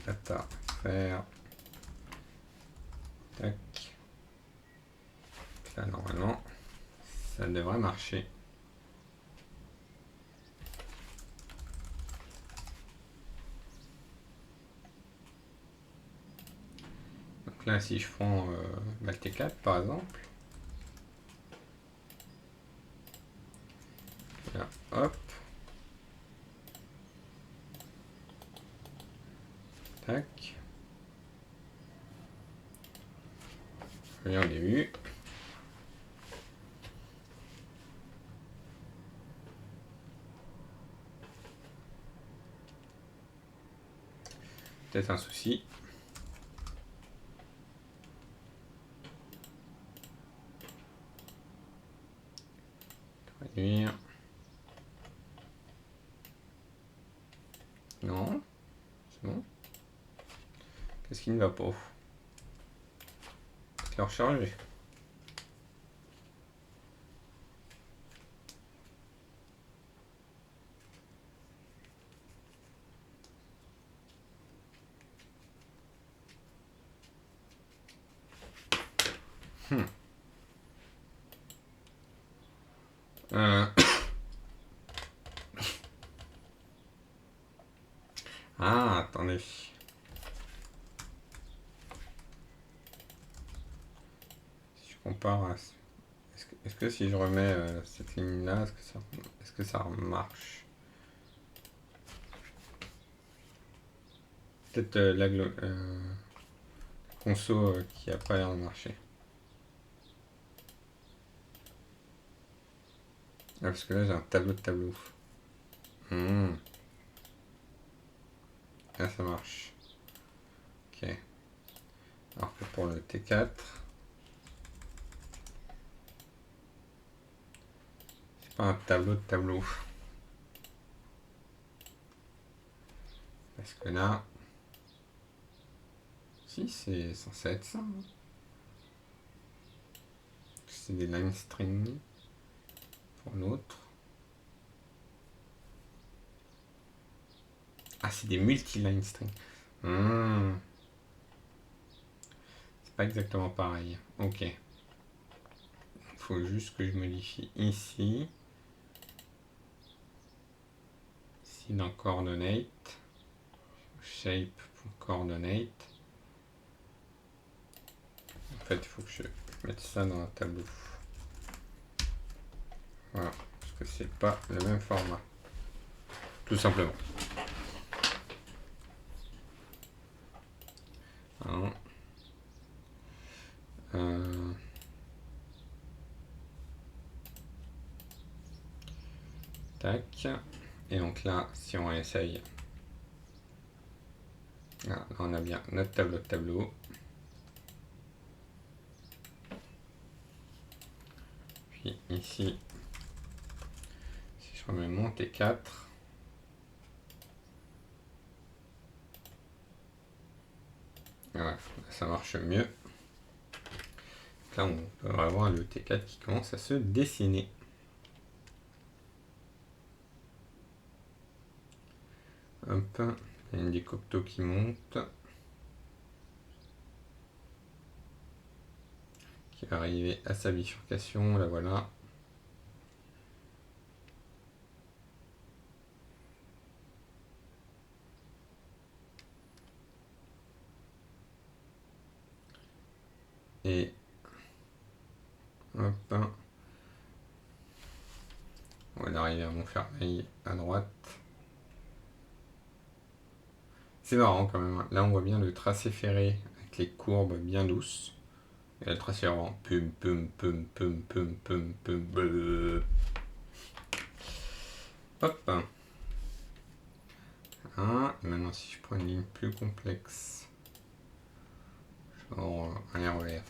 data faire, tac. Là, normalement, ça devrait marcher. Donc là, si je prends ma T4 par exemple, là, hop, tac, je reviens au début. Peut-être un souci. Réduire. Non, c'est bon. Qu'est-ce qui ne va pas? Je l'ai rechargé. Ah, attendez. Si je compare à... Est-ce que si je remets cette ligne-là, est-ce que ça marche? Peut-être la conso qui a pas l'air de marcher. Ah, parce que là, j'ai un tableau de tableau. Là, ça marche. Ok. Alors que pour le T4, c'est pas un tableau de tableau. Parce que là, si, c'est censé être ça. Hein. C'est des line string pour l'autre. Ah, c'est des multi-line string. C'est pas exactement pareil. Ok. faut juste que je modifie ici. Ici dans coordinate. Shape.coordinate. En fait, il faut que je mette ça dans un tableau. Voilà, parce que c'est pas le même format. Tout simplement. Hein. Tac. Et donc là, si on essaye, là on a bien notre tableau de tableau. Puis ici, si je remets mon T4, voilà, ça marche mieux. Là, on peut avoir le T4 qui commence à se dessiner. Hop, il y a une décocto qui monte. Qui va arriver à sa bifurcation, la voilà. Et hop, on va arriver à Montfermeil à droite. C'est marrant quand même. Là, on voit bien le tracé ferré avec les courbes bien douces. Et le tracé vraiment pum pum pum pum pum pum pum pum. Hop. Ah, maintenant, si je prends une ligne plus complexe, genre un RER.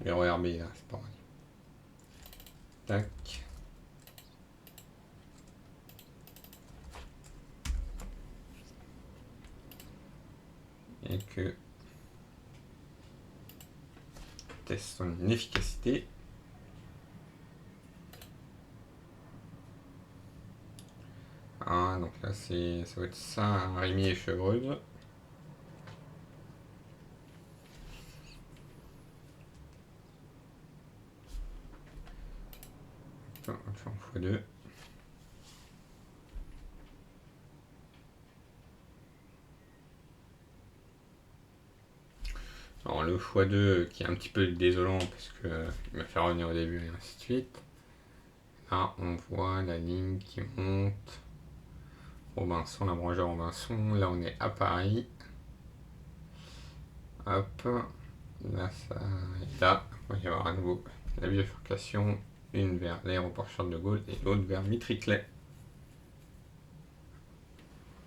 Le RER B là, c'est pareil. Tac. Et que teste son efficacité. Ah, donc là, ça va être ça, Rémi et Chevreuse. On va faire en x2. Alors le x2 qui est un petit peu désolant parce que il m'a fait revenir au début et ainsi de suite. Là on voit la ligne qui monte. Robinson, la branche de Robinson. Là on est à Paris. Hop. Là ça. Et là, il va y avoir à nouveau la bifurcation. Une vers l'aéroport Charles de Gaulle et l'autre vers Mitriclet.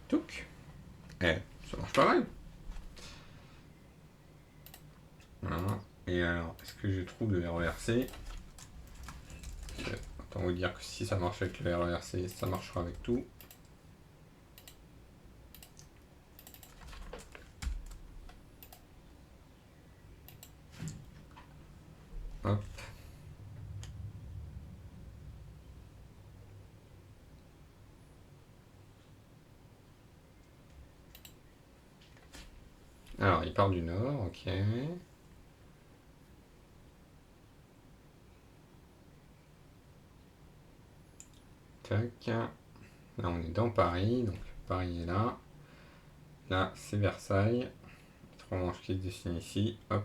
Touc. Eh, ça marche pas mal. Voilà. Et alors, est-ce que je trouve le RERC? Autant vous dire que si ça marche avec le RERC, ça marchera avec tout. Hop. Alors, il part du nord, ok. Tac. Là, on est dans Paris, donc Paris est là. Là, c'est Versailles. Trois manches qui se dessinent ici, hop.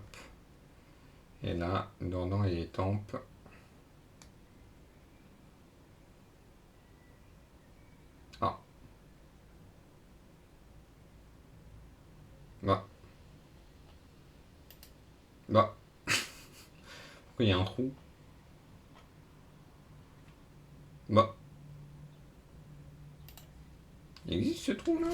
Et là, Dordan et Étampes. Ah. Bah. Bah. Pourquoi il y a un trou? Bah. Il existe ce trou là?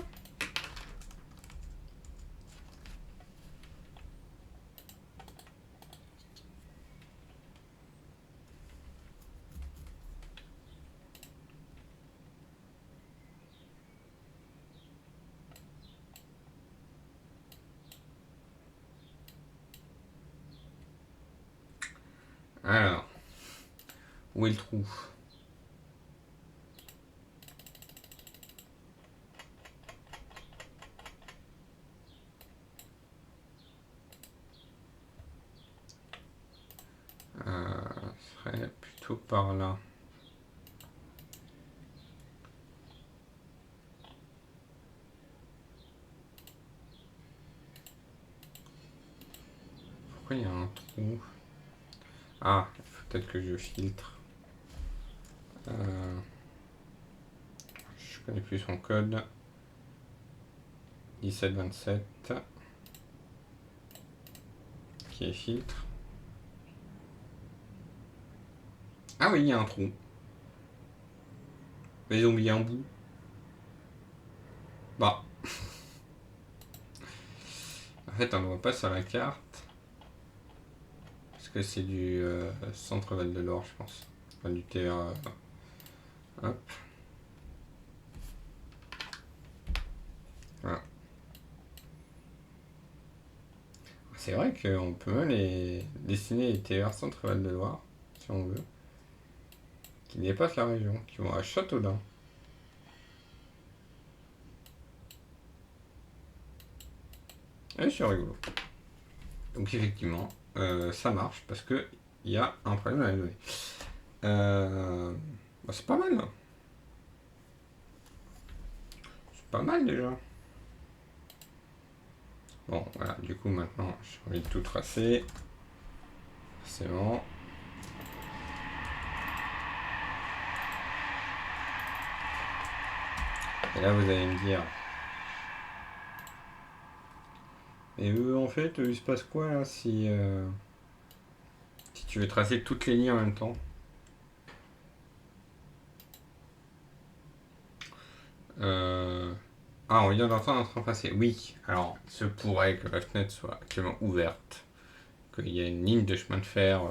Alors. Où est le trou? serait plutôt par là. Pourquoi il y a un trou? Ah, il faut peut-être que je filtre. Je connais plus son code. 1727. Qui est filtre. Ah oui, il y a un trou. Mais ils ont mis un bout. Bah. En fait, on ne voit pas sur la carte. Parce que c'est du centre Val de l'Or, je pense. Enfin, du TR. Hop. Voilà. C'est vrai qu'on peut même les dessiner les TR centre Val de Loire, si on veut. Qui dépassent la région, qui vont à Châteaudun. Et c'est rigolo. Donc effectivement, ça marche parce que il y a un problème à la donnée. Bah, c'est pas mal. C'est pas mal déjà. Bon, voilà, du coup maintenant j'ai envie de tout tracer. C'est bon. Et là vous allez me dire. Et eux en fait, il se passe quoi là si tu veux tracer toutes les lignes en même temps? Ah, on vient d'entendre en train de passer. Oui, alors, il se pourrait que la fenêtre soit actuellement ouverte, qu'il y ait une ligne de chemin de fer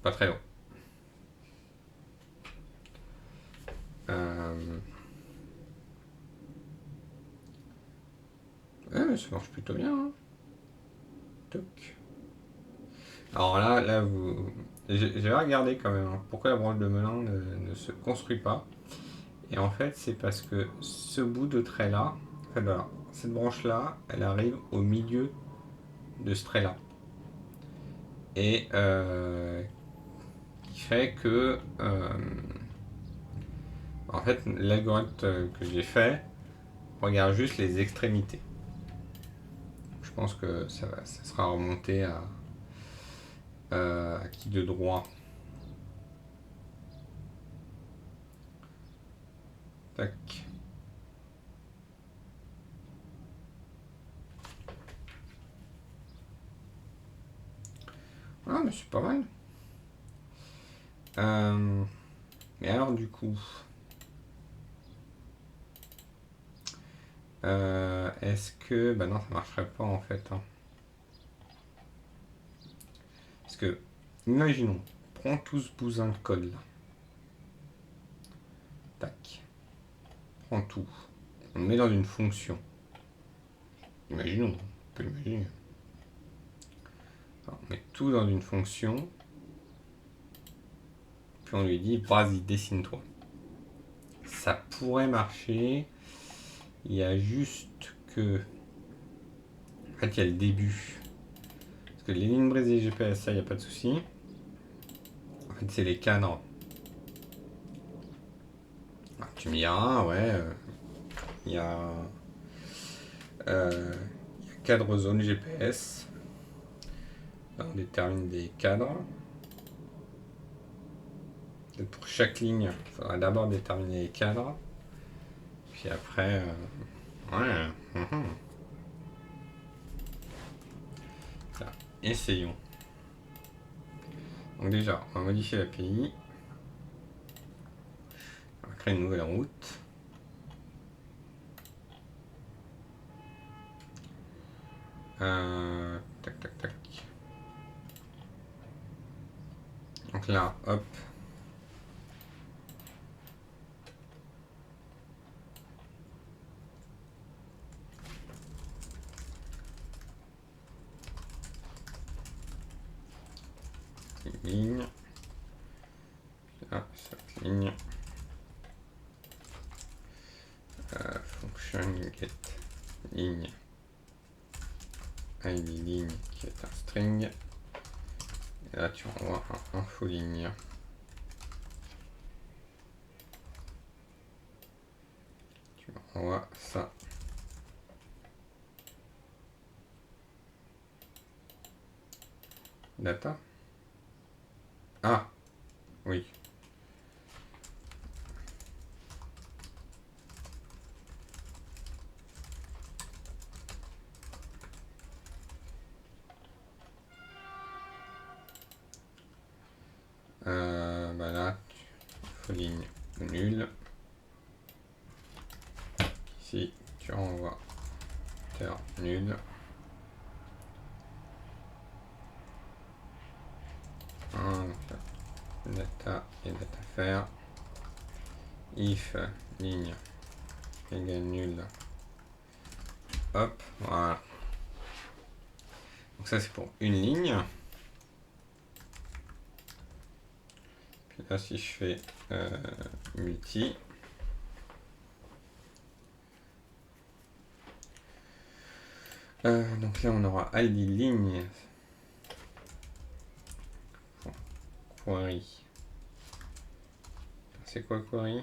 pas très loin. Ouais, mais ça marche plutôt bien. Hein. Toc. Alors là, vous. J'ai regardé quand même hein, pourquoi la branche de Melun ne se construit pas. Et en fait, c'est parce que ce bout de trait là, en fait, voilà, cette branche là, elle arrive au milieu de ce trait là. Et qui fait que en fait l'algorithme que j'ai fait regarde juste les extrémités. Je pense que ça sera remonté à qui de droit. Tac. Ah mais c'est pas mal. Mais alors du coup, est-ce que... Bah non, ça marcherait pas en fait. Hein. Parce que, imaginons, prends tout ce bousin de code là. Tac. Prends tout. On le met dans une fonction. Imaginons, on peut imaginer. Alors, on met tout dans une fonction. Puis on lui dit, vas-y, dessine-toi. Ça pourrait marcher. Il y a juste que... En fait, il y a le début. Parce que les lignes brisées GPS, ça, il n'y a pas de souci. En fait, c'est les cadres. Ah, tu me diras, ouais. Il y a cadre zone GPS. Là, on détermine des cadres. Donc pour chaque ligne, il faudra d'abord déterminer les cadres. Puis après, ouais. Là, essayons. Donc déjà, on va modifier l'API. On va créer une nouvelle route. Tac, tac, tac. Donc là, hop. Ligne. Là, cette ligne. Function get ligne. ID ligne qui est un string. Et là, tu envoies un info ligne. Tu envoies ça. Data. Ah, oui. Bah là, info ligne nulle. Ici, tu renvoies terre nul. Donc, data et data faire. If ligne égale nul. Hop, voilà. Donc ça c'est pour une ligne. Puis là si je fais multi. Donc là on aura id ligne. Query. C'est quoi query?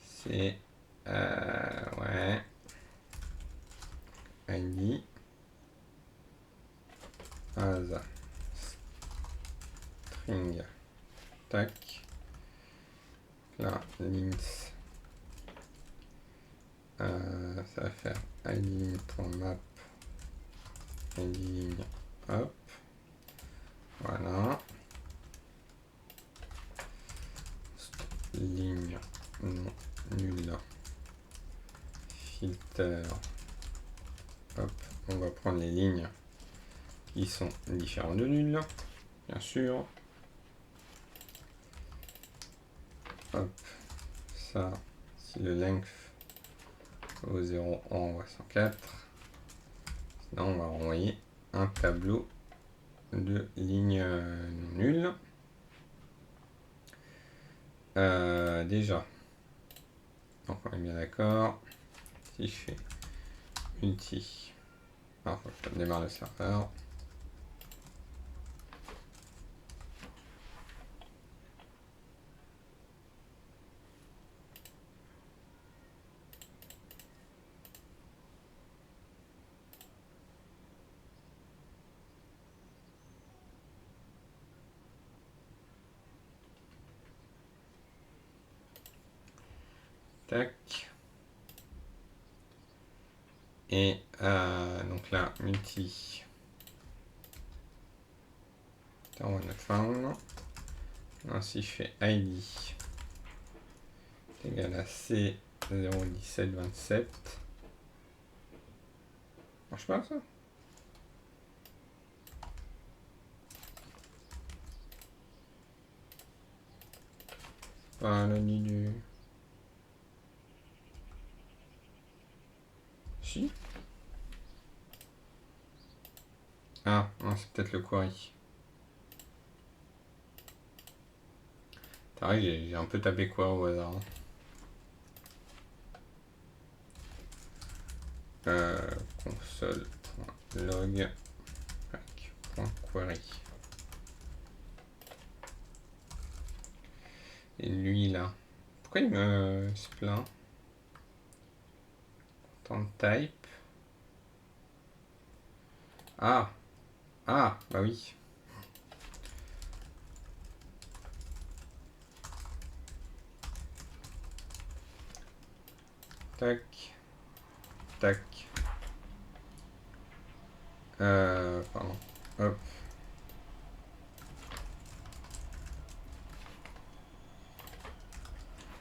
C'est ouais. id as string. Tac. Là, links. Ça va faire id.map. id ligne. Hop. Voilà. Ligne non nulle. Filter. Hop, on va prendre les lignes qui sont différentes de nul, bien sûr. Hop, ça, si le length au 0, on envoie 104. Sinon, on va renvoyer un tableau de lignes non nulles. Déjà, donc on est bien d'accord. Si je fais multi, alors faut que je démarre le serveur. Tac. Et donc là, multi. On a found. Si je fais id égal à c 01727. Marche pas ça? Pas le nid du. Si. Ah, non, c'est peut-être le query. C'est vrai que j'ai un peu tapé query au hasard. Console.log .query. Et lui là, pourquoi il se plaint? Content type. Ah, bah oui. Tac, tac. Pardon. Hop.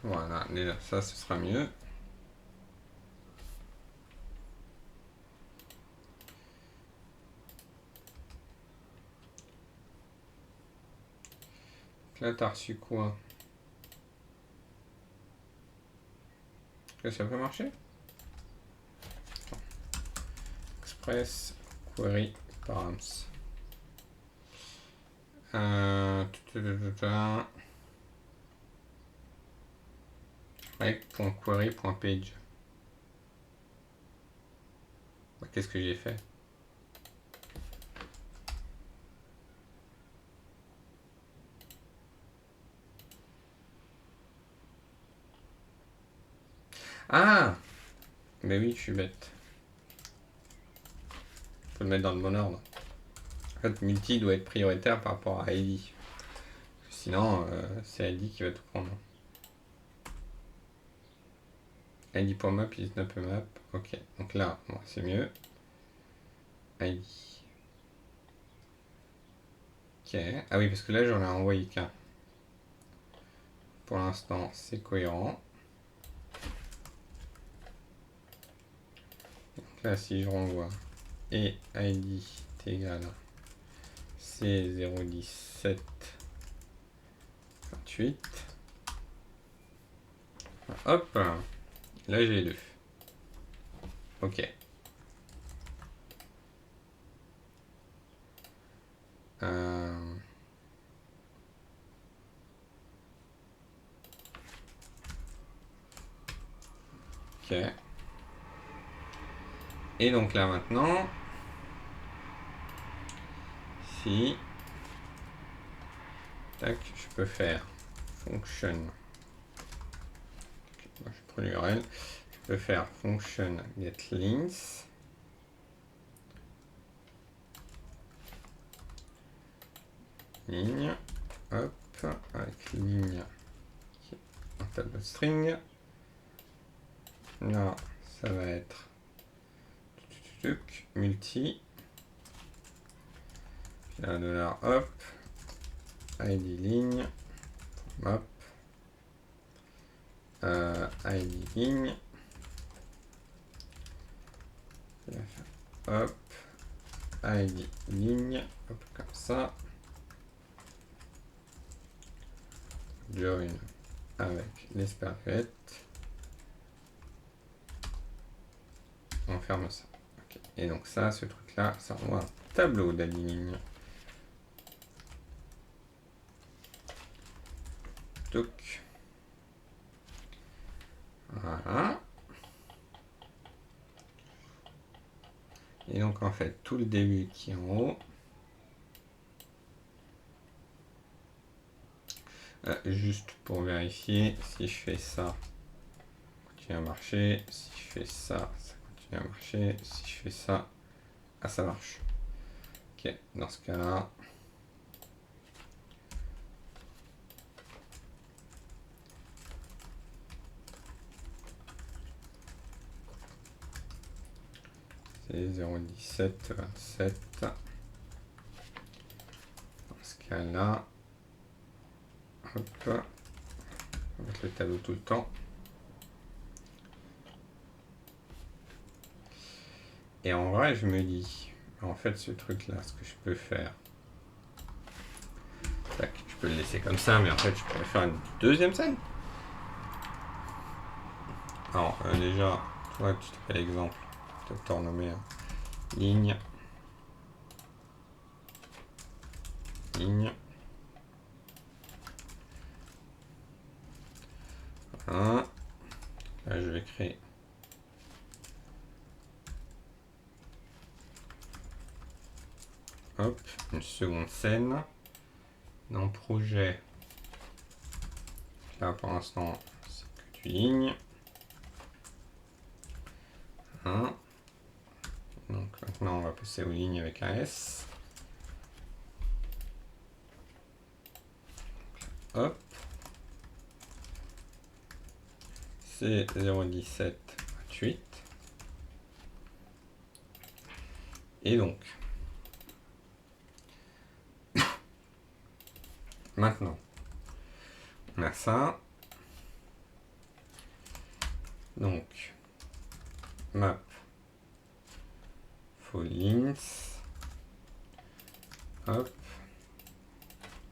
Voilà, déjà ça, ce sera mieux. Là, t'as reçu quoi? Là, ça peut marcher? Express query params. Rec.query.page. Qu'est-ce que j'ai fait? Mais oui, je suis bête. Faut le mettre dans le bon ordre. En fait, multi doit être prioritaire par rapport à ID. Sinon, c'est ID qui va tout prendre. ID.map is not a map. Ok, donc là, bon, c'est mieux. ID. Ok. Ah oui, parce que là, j'en ai envoyé qu'un. Pour l'instant, c'est cohérent. Donc là, si je renvoie et ID est égal à C017 28. Hop, là j'ai les deux. Ok. Ok. Et donc là maintenant, si tac, je peux faire function. Moi, je prends l'URL. Je peux faire function getLinks. Ligne. Hop. Avec ligne qui est un tableau de string. Là, ça va être multi. Puis là, dollar hop. ID ligne. Hop. ID ligne. Hop. ID ligne. Hop, comme ça. Join avec l'esperluette. On ferme ça. Okay. Et donc ça, ce truc là, ça envoie un tableau d'aligne. Donc voilà. Et donc en fait tout le début qui est en haut. Juste pour vérifier si je fais ça, ça continue à marcher. Si je fais ça, ça continue à marcher. Si je fais ça, ah ça marche. Ok, dans ce cas-là. C'est 0,17, 27. Dans ce cas-là. Hop. On va mettre le tableau tout le temps. Et en vrai, je me dis, en fait, ce truc-là, ce que je peux faire, tac, je peux le laisser comme ça, mais en fait, je pourrais faire une deuxième scène. Alors, déjà, toi, tu te fais l'exemple, peut-être t'en nommer ligne, ligne. Voilà. Là, je vais créer hop, une seconde scène. Dans projet, là pour l'instant, c'est que du ligne. Hein. Donc maintenant, on va passer aux lignes avec un S. Hop. C'est 0,17, 28. Et donc, maintenant, on a ça. Donc, map for links. Hop.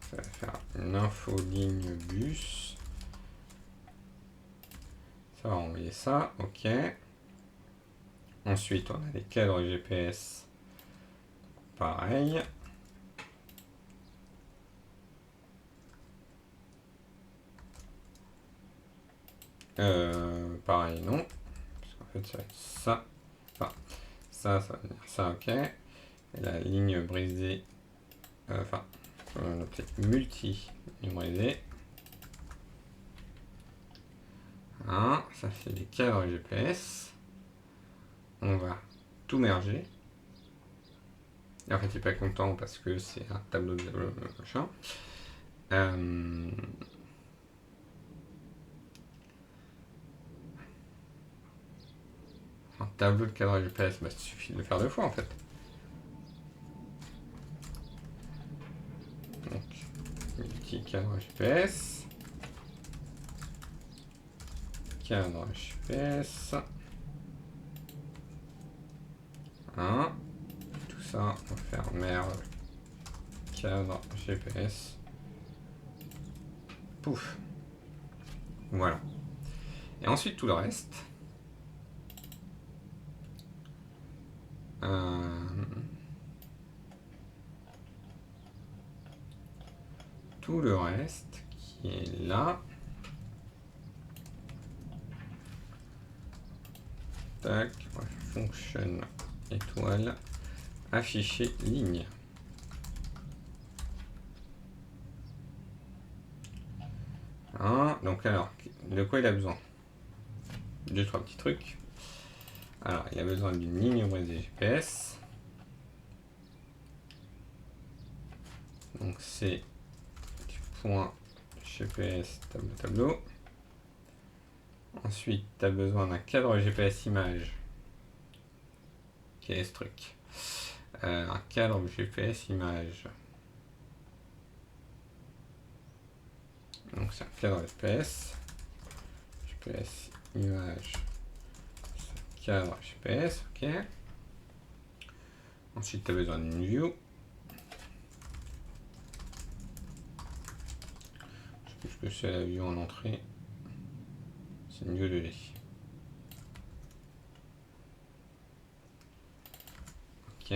Ça va faire une info ligne bus. Ça va envoyer ça. Ok. Ensuite, on a les cadres GPS. Pareil. Pareil, non. Parce qu'en fait, ça va être ça. Enfin, ça va venir ça, ok. Et la ligne brisée. Enfin, on va noter multi ligne brisée. Hein, ça fait les cadres GPS. on va tout merger. Et en fait, il n'est pas content parce que c'est un tableau de machin. Un tableau de cadrage GPS, bah, il suffit de le faire deux fois en fait. Donc, petit cadrage GPS. Cadrage GPS. Hein. Tout ça, on va faire merge cadre GPS. Pouf. Voilà. Et ensuite tout le reste. Tout le reste qui est là. Tac, fonction étoile, afficher ligne. Hein, donc alors, de quoi il a besoin? Deux, trois petits trucs. Alors, il a besoin d'une ligne ouvrier GPS. Donc c'est du point GPS tableau. Ensuite, tu as besoin d'un cadre GPS image. Quel est ce truc? Un cadre GPS image. Donc c'est un cadre GPS. GPS image. Cadre GPS, ok. Ensuite, tu as besoin d'une view. Je sais plus ce que c'est la view en entrée. C'est une view de d. Ok.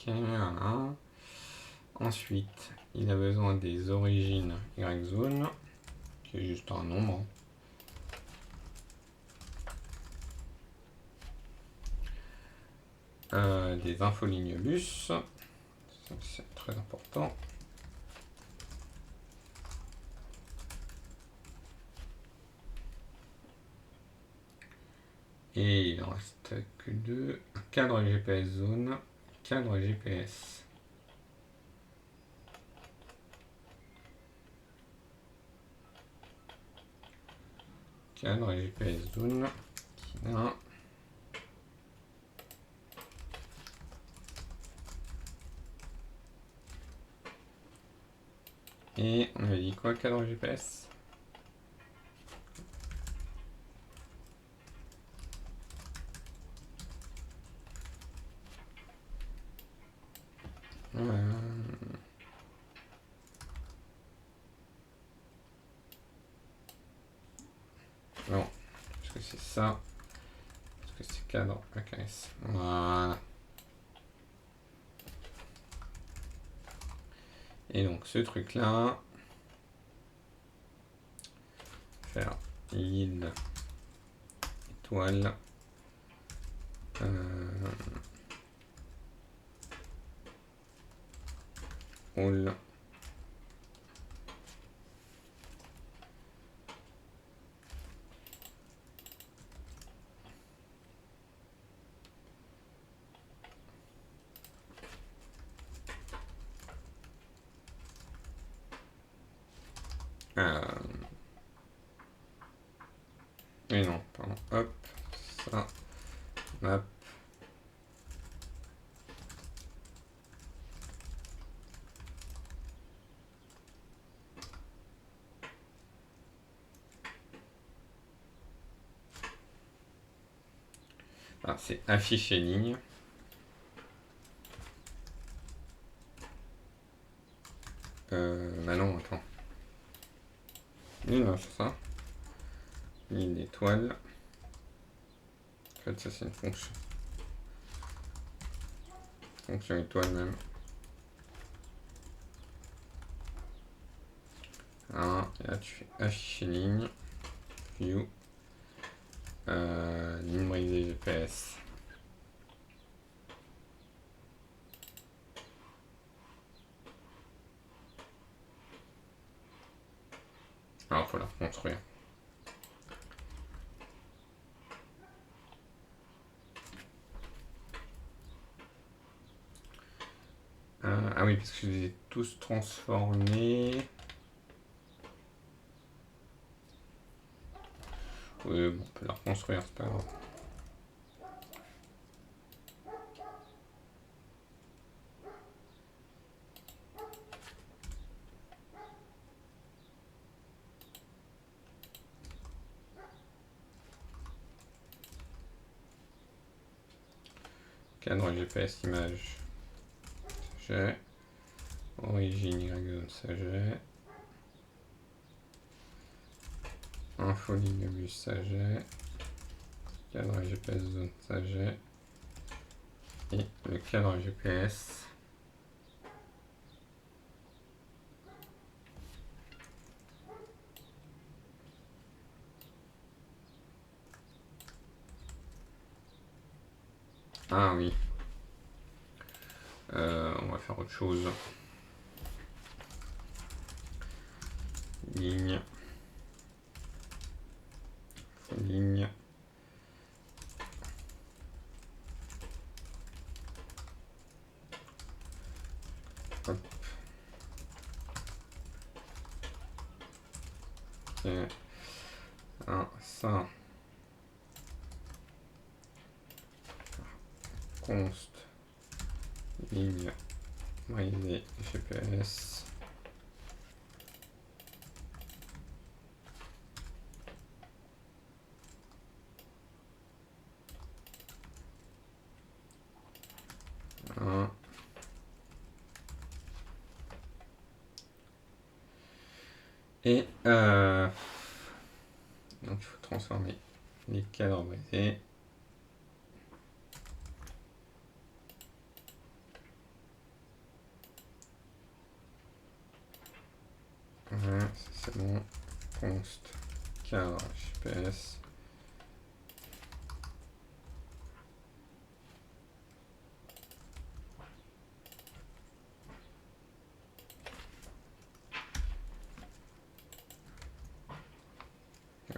Voilà. Ensuite, il a besoin des origines Y zone, qui est juste un nombre. Des infolignes bus, c'est très important. Et il en reste que deux. Un cadre GPS zone, cadre GPS. Cadre GPS zone, qui est là. Et on avait dit quoi, cadre GPS? Non, parce que c'est ça. Parce que c'est cadre AKS. Voilà. Et donc ce truc là, faire yield étoile all et non, pardon, hop, ça, map, ah, c'est afficher ligne. Bah non, attends. Oui, non, c'est ça. Ligne étoile. En fait, ça c'est une fonction. Fonction étoile même. Ah, et là tu fais afficher ligne, view, Ligne brisée GPS. Alors, faut la reconstruire. Ah oui, parce que je les ai tous transformés. Oui, bon, on peut la reconstruire, c'est pas grave. Cadre GPS image. J'ai. Origine Y, ça j'ai. Info ligne bus, ça j'ai. Cadre GPS zone, ça j'ai. Et le cadre GPS. Ah oui. On va faire autre chose. Ligne. Ligne. Hop. Ok. Ça. Const. Ligne. Brisée GPS. Et donc il faut transformer les cadres brisés. Voilà, c'est bon. Const cadre GPS.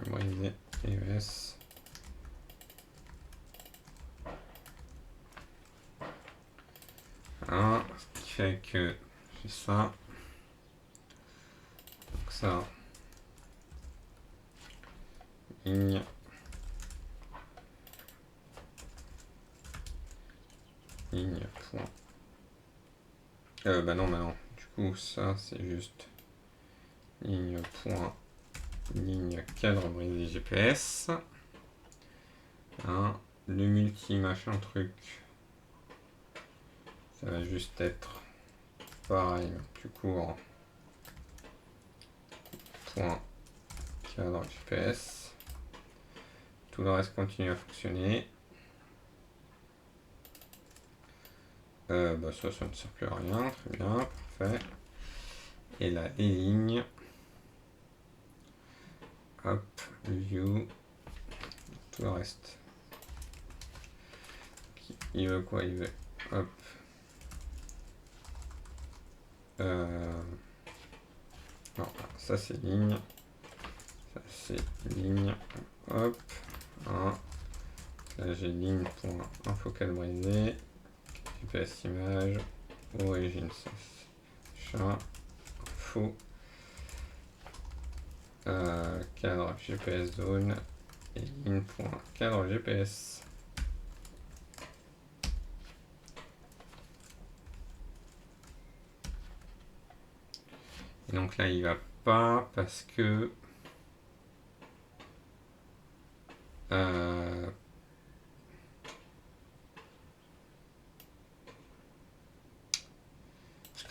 Brisé ES. Voilà, ce qui fait que j'ai ça. Donc ça. Ligne. Ligne point. Bah non. Du coup, ça c'est juste ligne point. Ligne cadre brisé GPS. Hein, le multi machin truc. Ça va juste être pareil, plus court. Point cadre GPS. Tout le reste continue à fonctionner. Ça ne sert plus à rien. Très bien, parfait. Et là, les lignes. Hop, view. Tout le reste. Il veut quoi? Il veut. Hop. Non, ça c'est ligne. Ça c'est ligne. Hop. Hein. Là j'ai ligne pour un focal brisé. GPS image. Origine chat. Info. Cadre GPS zone. Et ligne pour un cadre GPS. Et donc là il va pas parce que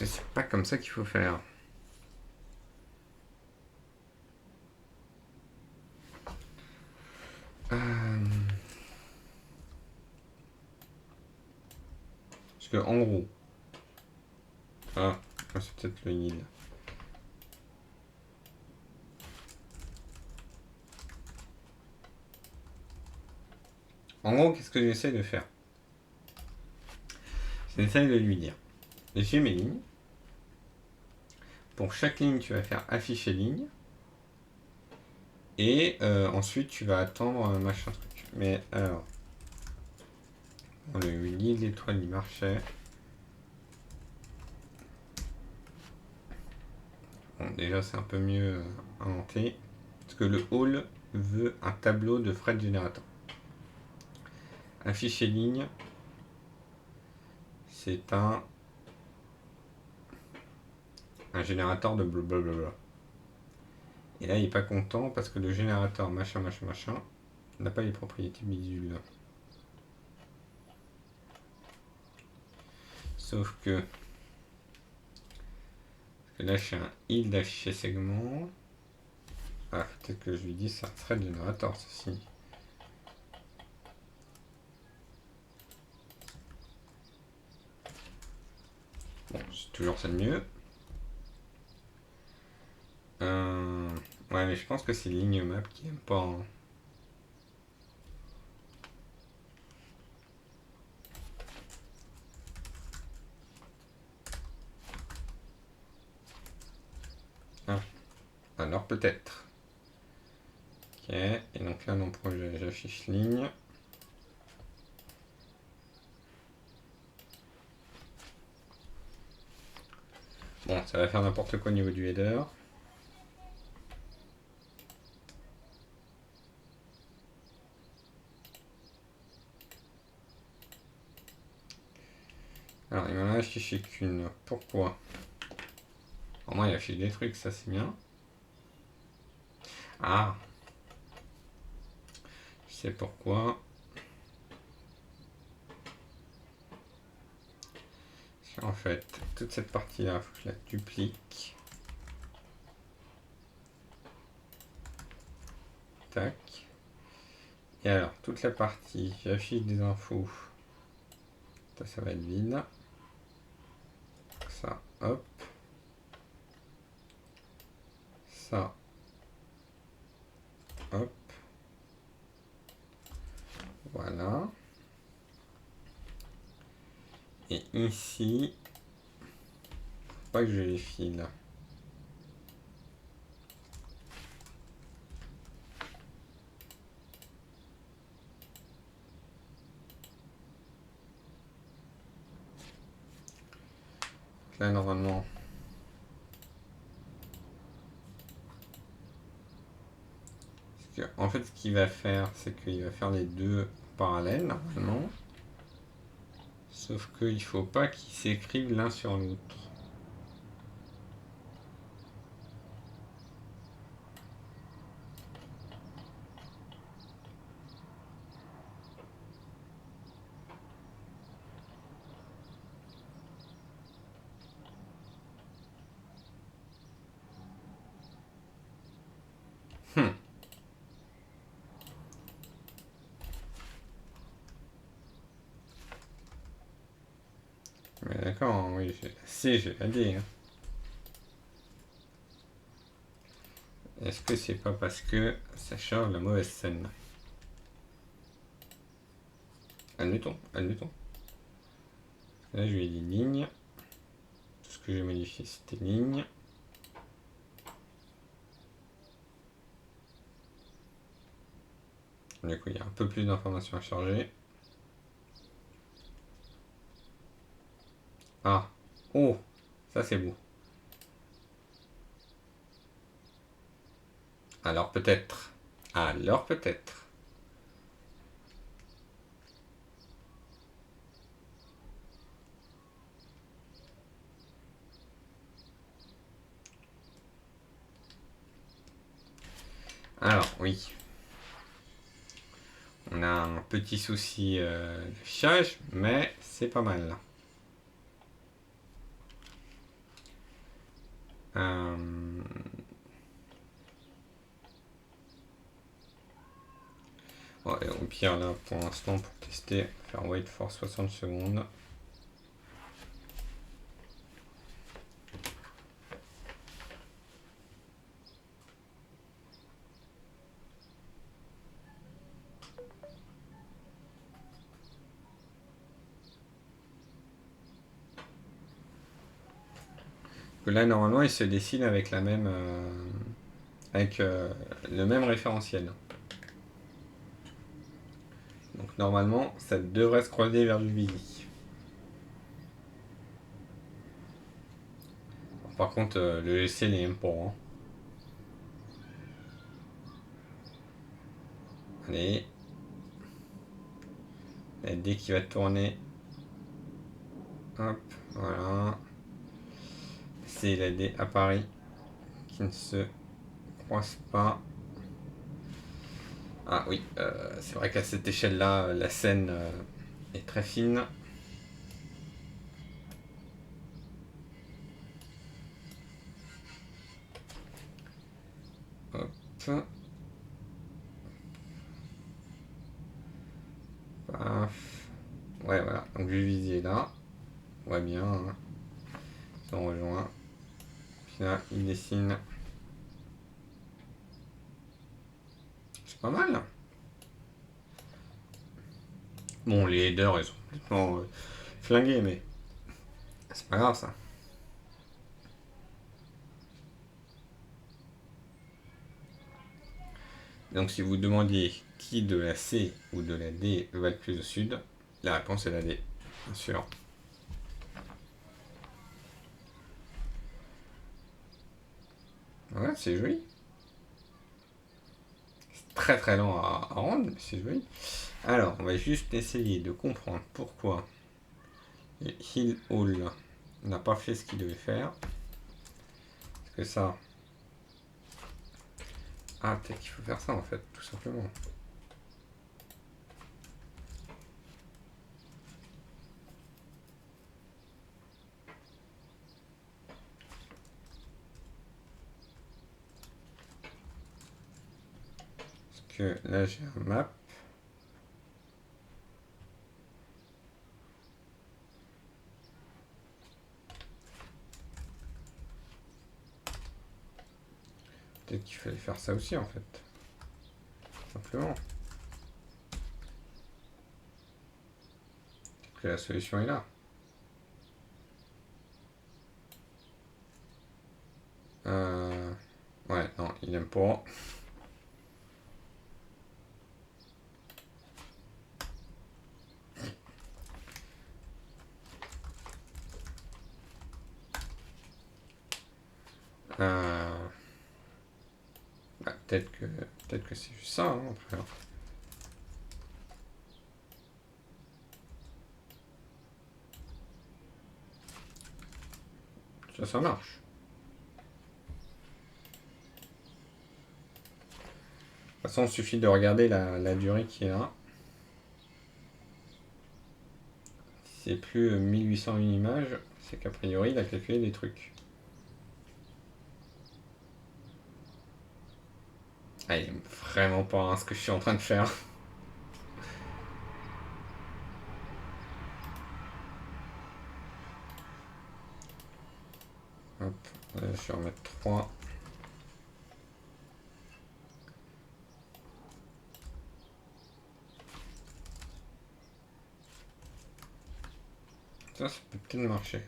c'est pas comme ça qu'il faut faire. Parce que en gros, c'est peut-être le nid. En gros, qu'est-ce que j'essaie de faire? J'essaie de lui dire, j'ai mes lignes. Pour chaque ligne, tu vas faire afficher ligne. Et ensuite, tu vas attendre machin truc. Mais alors, le guide l'étoile, il marchait. Bon, déjà, c'est un peu mieux inventé. Parce que le hall veut un tableau de frais de générateur. Afficher ligne, c'est un générateur de blablabla. Et là, il n'est pas content parce que le générateur machin machin machin n'a pas les propriétés bidules. Sauf que là, je suis un il d'afficher segment. Ah, peut-être que je lui dis c'est un thread générateur, ceci. Bon, c'est toujours ça de mieux. Ouais, mais je pense que c'est ligne map qui aime pas. Hein. Ah, alors peut-être. Ok, et donc là, dans projet, j'affiche ligne. Bon, ça va faire n'importe quoi au niveau du header. Alors, il m'en a affiché qu'une. Pourquoi? Au moins, il affiche des trucs, ça c'est bien. Ah, je sais pourquoi. En fait, toute cette partie-là, il faut que je la duplique. Tac. Et alors, toute la partie, j'affiche des infos. Ça va être vide. Ça, hop. Ça, hop. Voilà. Et ici, faut pas que je les file. Là, normalement, en fait, ce qu'il va faire, c'est qu'il va faire les deux parallèles, normalement. Sauf qu'il faut pas qu'ils s'écrivent l'un sur l'autre. Mais d'accord, hein, oui, j'ai la D. Hein. Est-ce que c'est pas parce que ça charge la mauvaise scène? Admettons, admettons. Là, je lui ai dit ligne. Tout ce que j'ai modifié, c'était ligne. Du coup, il y a un peu plus d'informations à charger. Ah, oh, ça c'est beau. Alors peut-être. Alors peut-être. Alors oui. On a un petit souci d'affichage, mais c'est pas mal. Ouais, au pire là pour l'instant pour tester, faire wait for 60 secondes. Que là, normalement, il se dessine avec la même, avec le même référentiel. Donc normalement, ça devrait se croiser vers du Visi. Par contre, le logiciel est même pas. Hein. Allez. La D qui va tourner. Hop, voilà. C'est la D à Paris qui ne se croise pas. Ah oui, c'est vrai qu'à cette échelle-là, la scène est très fine. Hop. Paf. Ouais, voilà. Donc je vais viser là. Ouais, bien. Hein. Ils ont rejoint. Puis là, il dessine. C'est pas mal. Bon, les headers, ils sont complètement flingués, mais c'est pas grave ça. Donc si vous demandiez qui de la C ou de la D va le plus au sud, la réponse est la D, bien sûr. Ouais, c'est joli. C'est très très lent à rendre, mais c'est joli. Alors, on va juste essayer de comprendre pourquoi Hill Hall n'a pas fait ce qu'il devait faire. Parce que ça... Ah, peut-être qu'il faut faire ça en fait, tout simplement. Parce que là j'ai un map. Peut-être qu'il fallait faire ça aussi en fait. Simplement. Peut-être que la solution est là. Ouais, non, il aime pas. Euh, Bah, peut-être que c'est juste ça, hein, après. Ça marche. De toute façon, il suffit de regarder la durée qui est là. Si c'est plus 1801 images, c'est qu'a priori, il a calculé des trucs. Ah, il aime vraiment pas hein, ce que je suis en train de faire. Hop, je vais remettre 3. Ça peut peut-être marcher.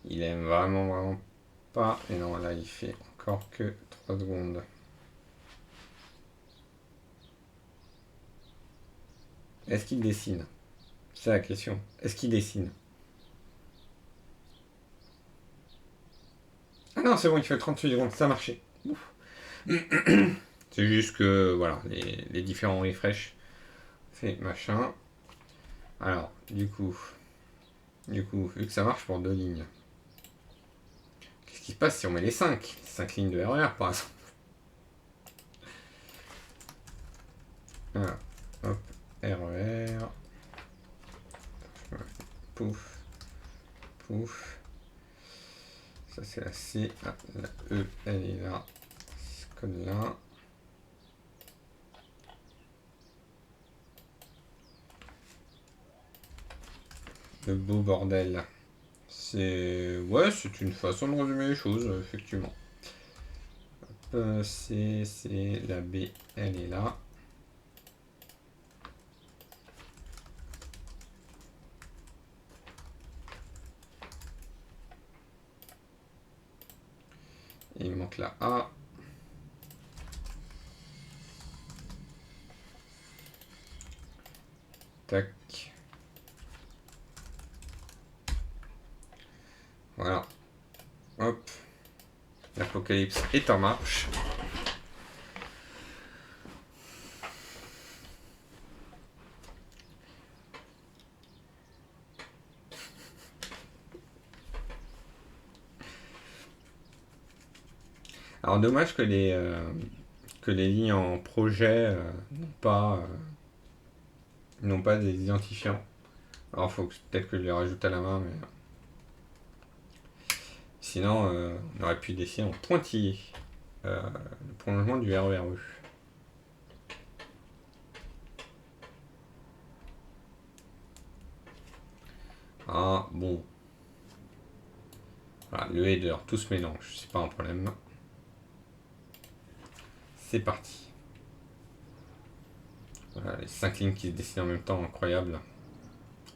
Il aime vraiment pas. Et non, là, il fait encore que 3 secondes. Est-ce qu'il dessine? C'est la question. Est-ce qu'il dessine? Ah non, c'est bon, il fait 38 secondes. Ça a marché. Ouf. C'est juste que, voilà, les différents refresh fait machin. Alors, vu que ça marche pour 2 lignes, qu'est-ce qui se passe si on met les 5 5 lignes de RER par exemple. Voilà, hop, RER, pouf, pouf. Ça c'est la C, ah, la E elle est là, ce code là. Le beau bordel. C'est... Ouais, c'est une façon de résumer les choses, effectivement. C, la B, elle est là. Et il manque la A. Tac. Voilà. Hop. L'apocalypse est en marche. Alors dommage que les lignes en projet n'ont pas des identifiants. Alors faut peut-être que je les rajoute à la main, mais sinon on aurait pu dessiner en pointillé le prolongement du RERE. Ah bon. Voilà, le header, tout se mélange, c'est pas un problème. C'est parti. Voilà, les 5 lignes qui se dessinent en même temps, incroyable.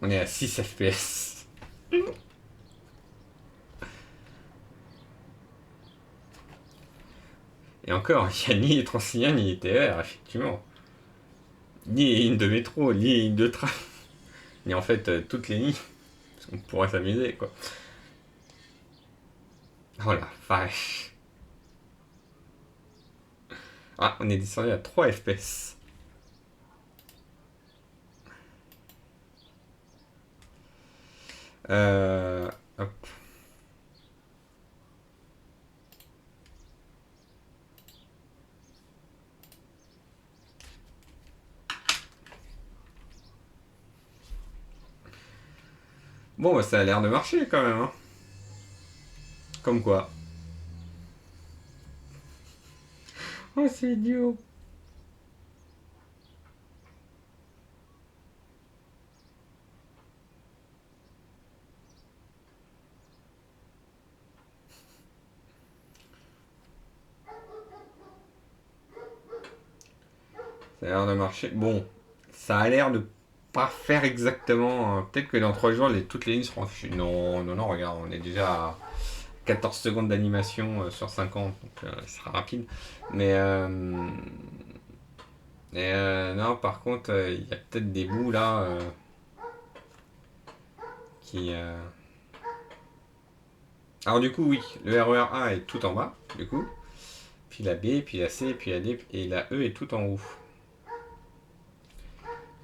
On est à 6 FPS. Et encore, il n'y a ni les Transilien ni les TER, effectivement. Ni les lignes de métro, ni les lignes de train. Ni en fait toutes les lignes. Parce qu'on pourrait s'amuser, quoi. Oh la vache. Ah, on est descendu à 3 FPS. Hop. Bon, bah, ça a l'air de marcher quand même. Hein. Comme quoi. Oh, c'est idiot. Ça a l'air de marcher. Bon, ça a l'air de pas faire exactement. Peut-être que dans 3 jours, toutes les lignes seront affichées. Non, non, non, regarde, on est déjà à 14 secondes d'animation sur 50, donc ce sera rapide. Mais non, par contre, il y a peut-être des bouts là qui. Alors, du coup, oui, le RER A est tout en bas, du coup. Puis la B, puis la C, puis la D, et la E est tout en haut.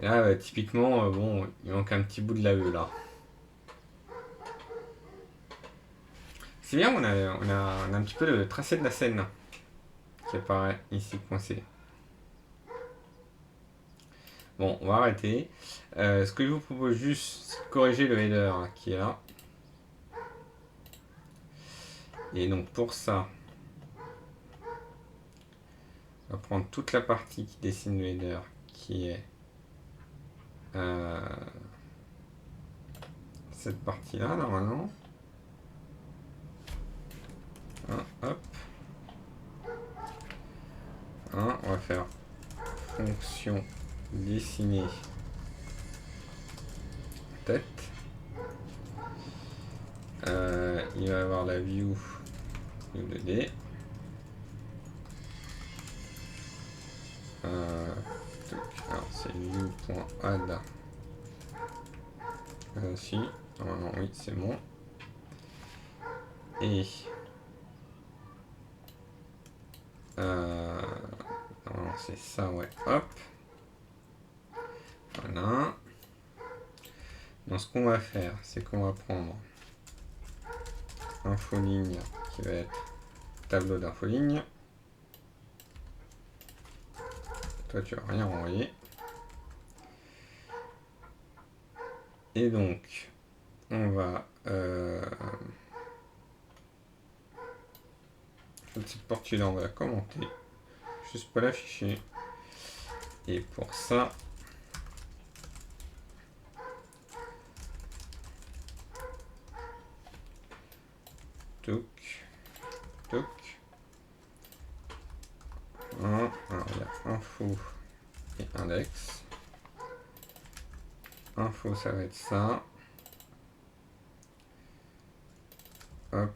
Et là, typiquement, bon, il manque un petit bout de la E là. C'est bien, on a un petit peu le tracé de la Seine qui apparaît ici coincé. Bon, on va arrêter. Ce que je vous propose juste, c'est de corriger le header qui est là. Et donc pour ça, on va prendre toute la partie qui dessine le header, qui est cette partie-là, normalement. Hop. On va faire fonction dessiner tête. Il va avoir la view de D. Alors c'est view.add. Si, normalement oui, c'est bon. Et normalement c'est ça, ouais. Hop. Voilà. Donc ce qu'on va faire, c'est qu'on va prendre infoligne qui va être tableau d'infoligne. Toi tu vas rien renvoyer. Et donc on va cette partie-là on va la commenter. Juste pas l'afficher. Et pour ça, Toc. Toc. Alors il y a info et index. Info, ça va être ça. Hop,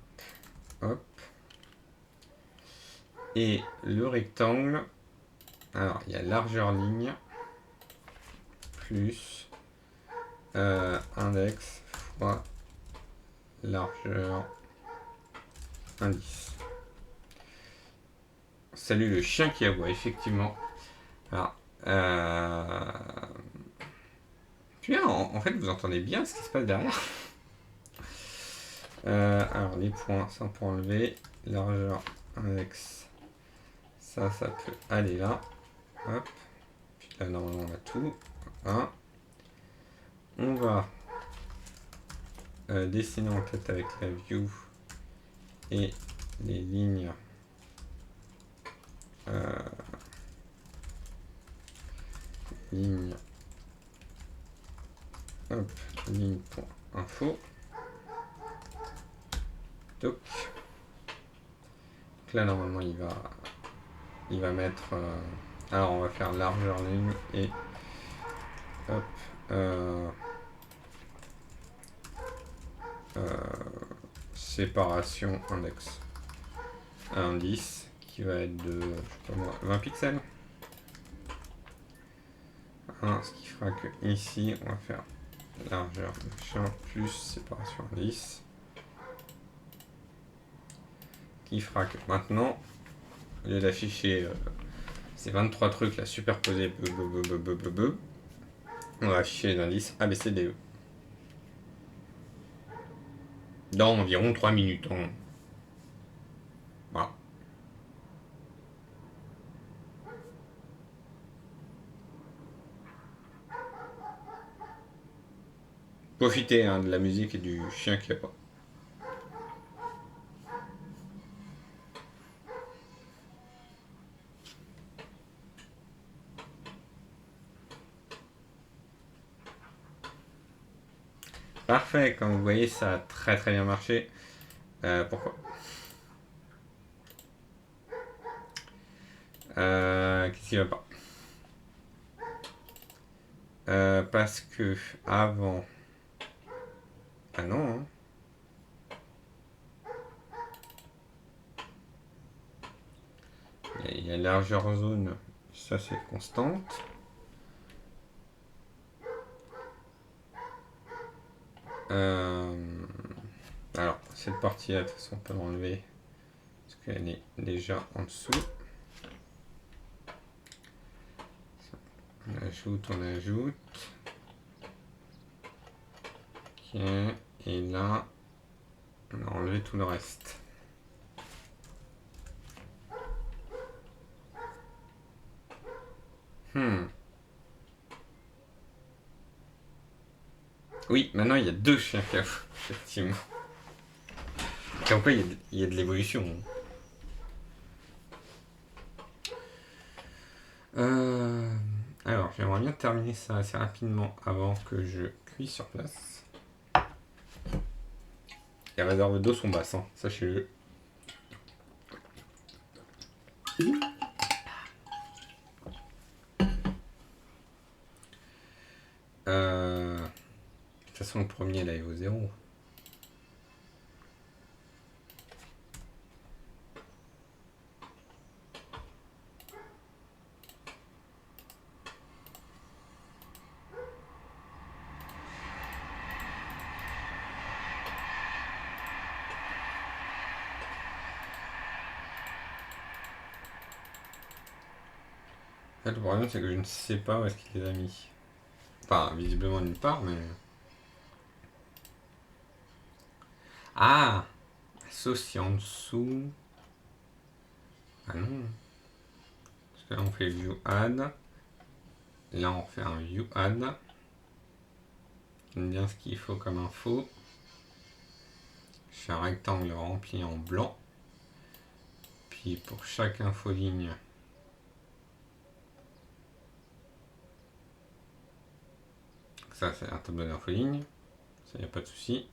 hop. Et le rectangle, alors il y a largeur ligne plus index fois largeur indice. Salut le chien qui aboie, effectivement. Alors, en fait, vous entendez bien ce qui se passe derrière. Alors, les points, ça pour enlever. Largeur index. Ça peut aller là. Hop. Puis là, normalement, on a tout. Voilà. On va dessiner en tête avec la view et les lignes. Ligne. Hop. Ligne pour info. Donc là, normalement, il va mettre. Alors, on va faire largeur ligne et hop. Séparation index. Indice qui va être de, je sais pas moi, 20 pixels. Ce qui fera que ici, on va faire largeur machin plus séparation indice. Qui fera que maintenant, au lieu d'afficher ces 23 trucs là superposés, on va afficher les indices A, B, C, D, E. Dans environ 3 minutes. Voilà. Profitez de la musique et du chien qui a pas. Parfait, comme vous voyez, ça a très très bien marché. Pourquoi Qu'est-ce qui va pas Parce que avant... Ah non, hein. Il y a largeur zone, ça c'est constante. Alors, cette partie-là, de toute façon, on peut l'enlever parce qu'elle est déjà en dessous. On ajoute. Ok, et là, on a enlevé tout le reste. Oui, maintenant il y a 2 chiens cafés, effectivement. Comme quoi, il y a de l'évolution. Alors, j'aimerais bien terminer ça assez rapidement avant que je cuise sur place. Les réserves d'eau sont basses, hein, sachez-le. De toute façon, le premier là est au 0. En fait, le problème, c'est que je ne sais pas où est-ce qu'il les a mis. Enfin, visiblement nulle part, mais... Ah, associé en dessous. Ah non. Parce que là, on fait view add. Là, on fait un view add. J'aime bien ce qu'il faut comme info. Je fais un rectangle rempli en blanc. Puis pour chaque infoligne, ça c'est un tableau d'infoligne. Ça, y a pas de souci.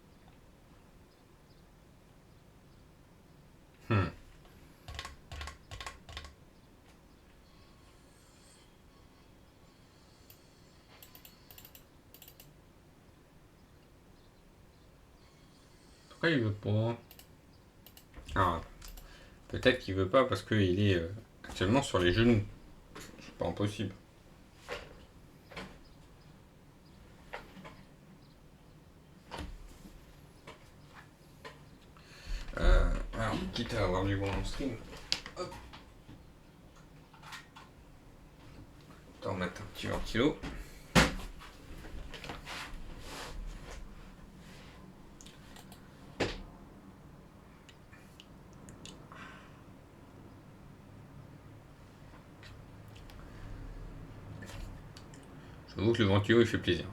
Pourquoi il veut pas? Ah, peut-être qu'il veut pas parce qu'il est actuellement sur les genoux. C'est pas impossible. Alors, quitte à avoir du bon en stream, hop, on va mettre un petit ventilo. J'avoue que le ventilo il fait plaisir.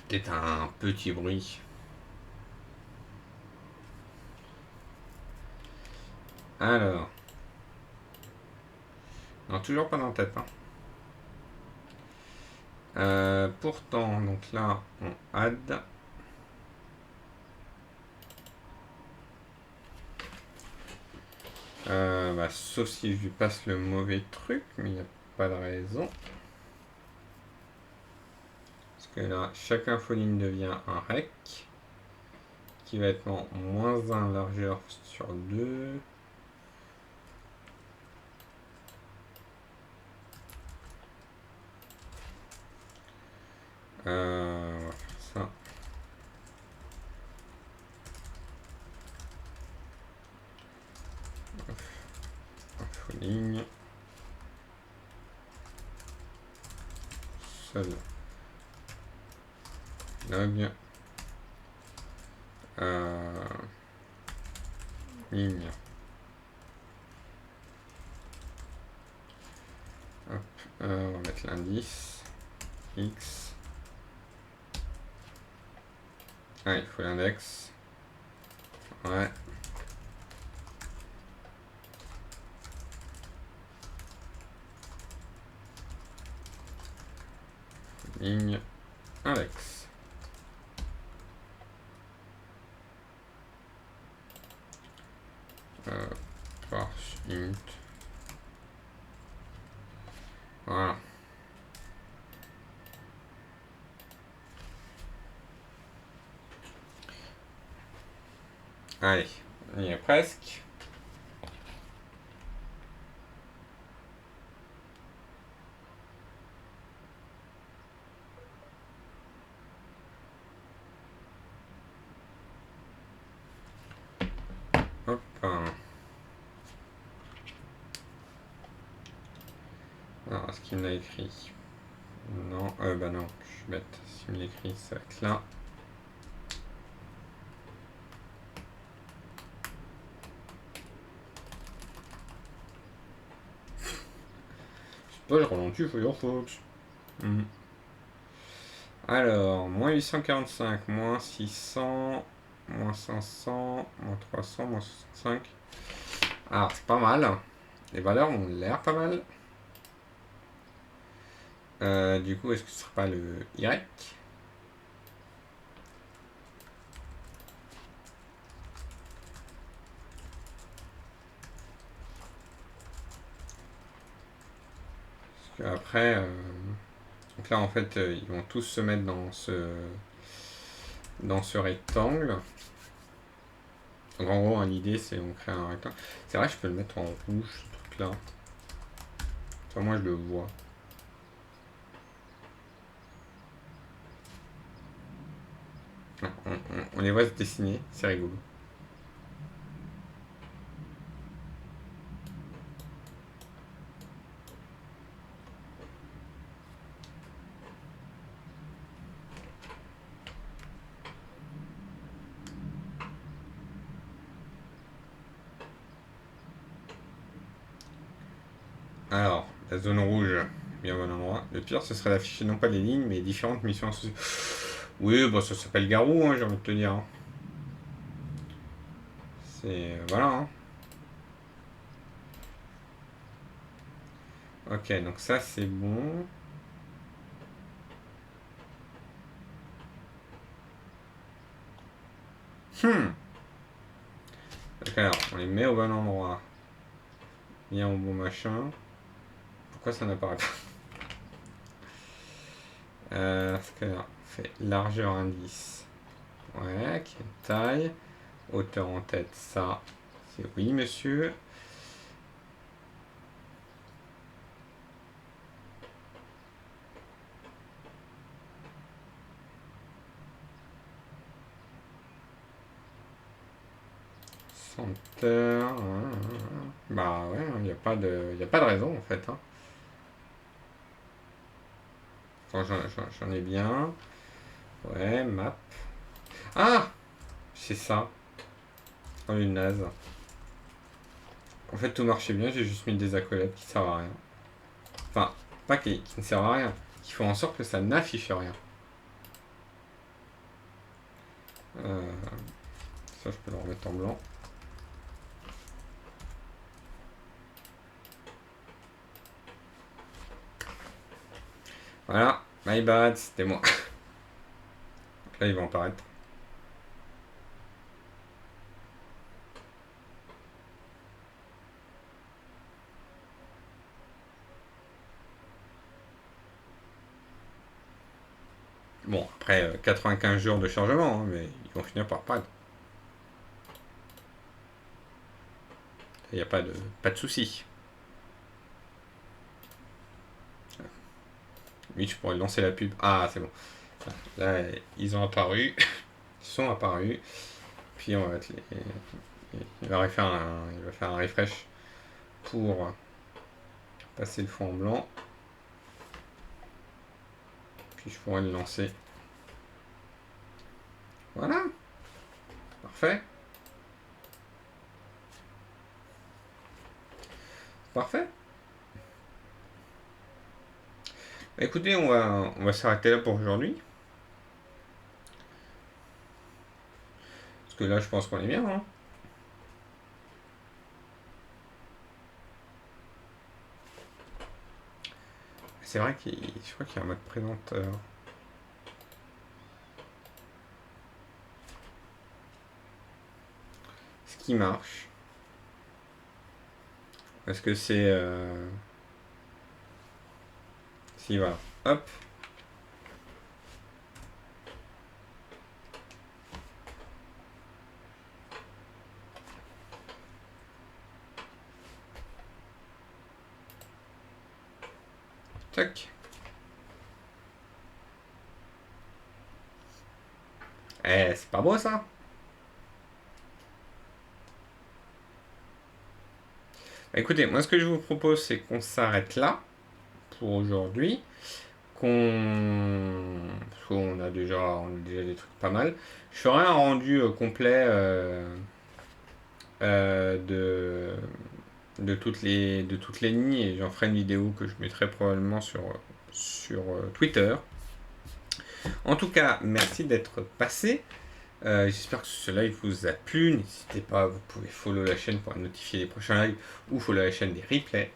Peut-être un petit bruit. Alors. Non, toujours pas dans la tête. Hein. Pourtant, donc là, on add. Sauf si je lui passe le mauvais truc, mais il n'y a pas de raison. Parce que là, chaque infoline devient un rec. Qui va être en -1 largeur sur 2. On va faire ça. Infoline. Seul. Log. Ligne. Hop. On va mettre l'indice. X. Ah, il faut l'index. Ouais. Ligne. Index. Parse int. Voilà. Allez, on y est presque. Hop. Alors, est-ce qu'il me l'a écrit? Non, bah non, je suis bête. S'il me l'écrit, ça va être là. C'est pas, je ralentis Firefox. Alors, -845, -600, -500, -300, -65. Alors, c'est pas mal. Les valeurs ont l'air pas mal. Du coup, est-ce que ce serait pas le Y? Parce que après, donc là en fait, ils vont tous se mettre dans ce rectangle. Donc en gros, l'idée c'est on crée un rectangle. C'est vrai, je peux le mettre en rouge ce truc là. Enfin, moi je le vois. On les voit se dessiner, c'est rigolo. Alors, la zone rouge, bien au bon endroit. Le pire, ce serait d'afficher non pas les lignes, mais différentes missions associées. Oui, bah ça s'appelle Garou, hein, j'ai envie de te dire. C'est. Voilà. Hein. Ok, donc ça c'est bon. Alors, on les met au bon endroit. Bien au bon machin. Pourquoi ça n'apparaît pas? Parce que là, fait largeur indice. Ouais, quelle taille. Hauteur en tête, ça, c'est oui, monsieur. Senteur. Bah ouais, il n'y a pas de raison en fait. Hein. J'en ai bien. Ouais, map. Ah, c'est ça. Oh, une naze. En fait, tout marchait bien, j'ai juste mis des accolades qui servent à rien. Enfin, pas qui ne servent à rien, qui font en sorte que ça n'affiche rien. Ça, je peux le remettre en blanc. Voilà, my bad, c'était moi. Là, il va apparaître. Bon, après 95 jours de chargement, hein, mais ils vont finir par apparaître. Il n'y a pas de souci. Oui, je pourrais lancer la pub. Ah, c'est bon. Là, ils ont apparu. Ils sont apparus. Puis on va mettre il va faire un refresh pour passer le fond en blanc. Puis je pourrais le lancer. Voilà. Parfait. Parfait. Écoutez, on va s'arrêter là pour aujourd'hui. Parce que là, je pense qu'on est bien. Hein. C'est vrai je crois qu'il y a un mode présenteur. Ce qui marche. Parce que c'est... Si, voilà. Hop. Tac. C'est pas beau ça? Bah, écoutez, moi ce que je vous propose, c'est qu'on s'arrête là pour aujourd'hui. Parce qu'on a déjà des trucs pas mal. Je ferai un rendu complet de toutes les lignes et j'en ferai une vidéo que je mettrai probablement sur Twitter. En tout cas, merci d'être passé. J'espère que ce live vous a plu. N'hésitez pas, vous pouvez follow la chaîne pour notifier les prochains lives ou follow la chaîne des replays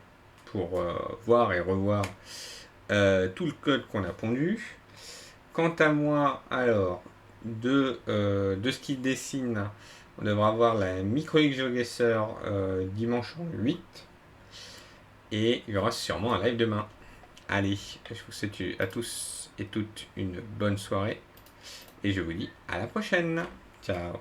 pour voir et revoir tout le code qu'on a pondu. Quant à moi, alors, de ce qui dessine, on devra avoir la Microlink GeoGuessr dimanche en 8. Et il y aura sûrement un live demain. Allez, je vous souhaite à tous et toutes une bonne soirée. Et je vous dis à la prochaine. Ciao.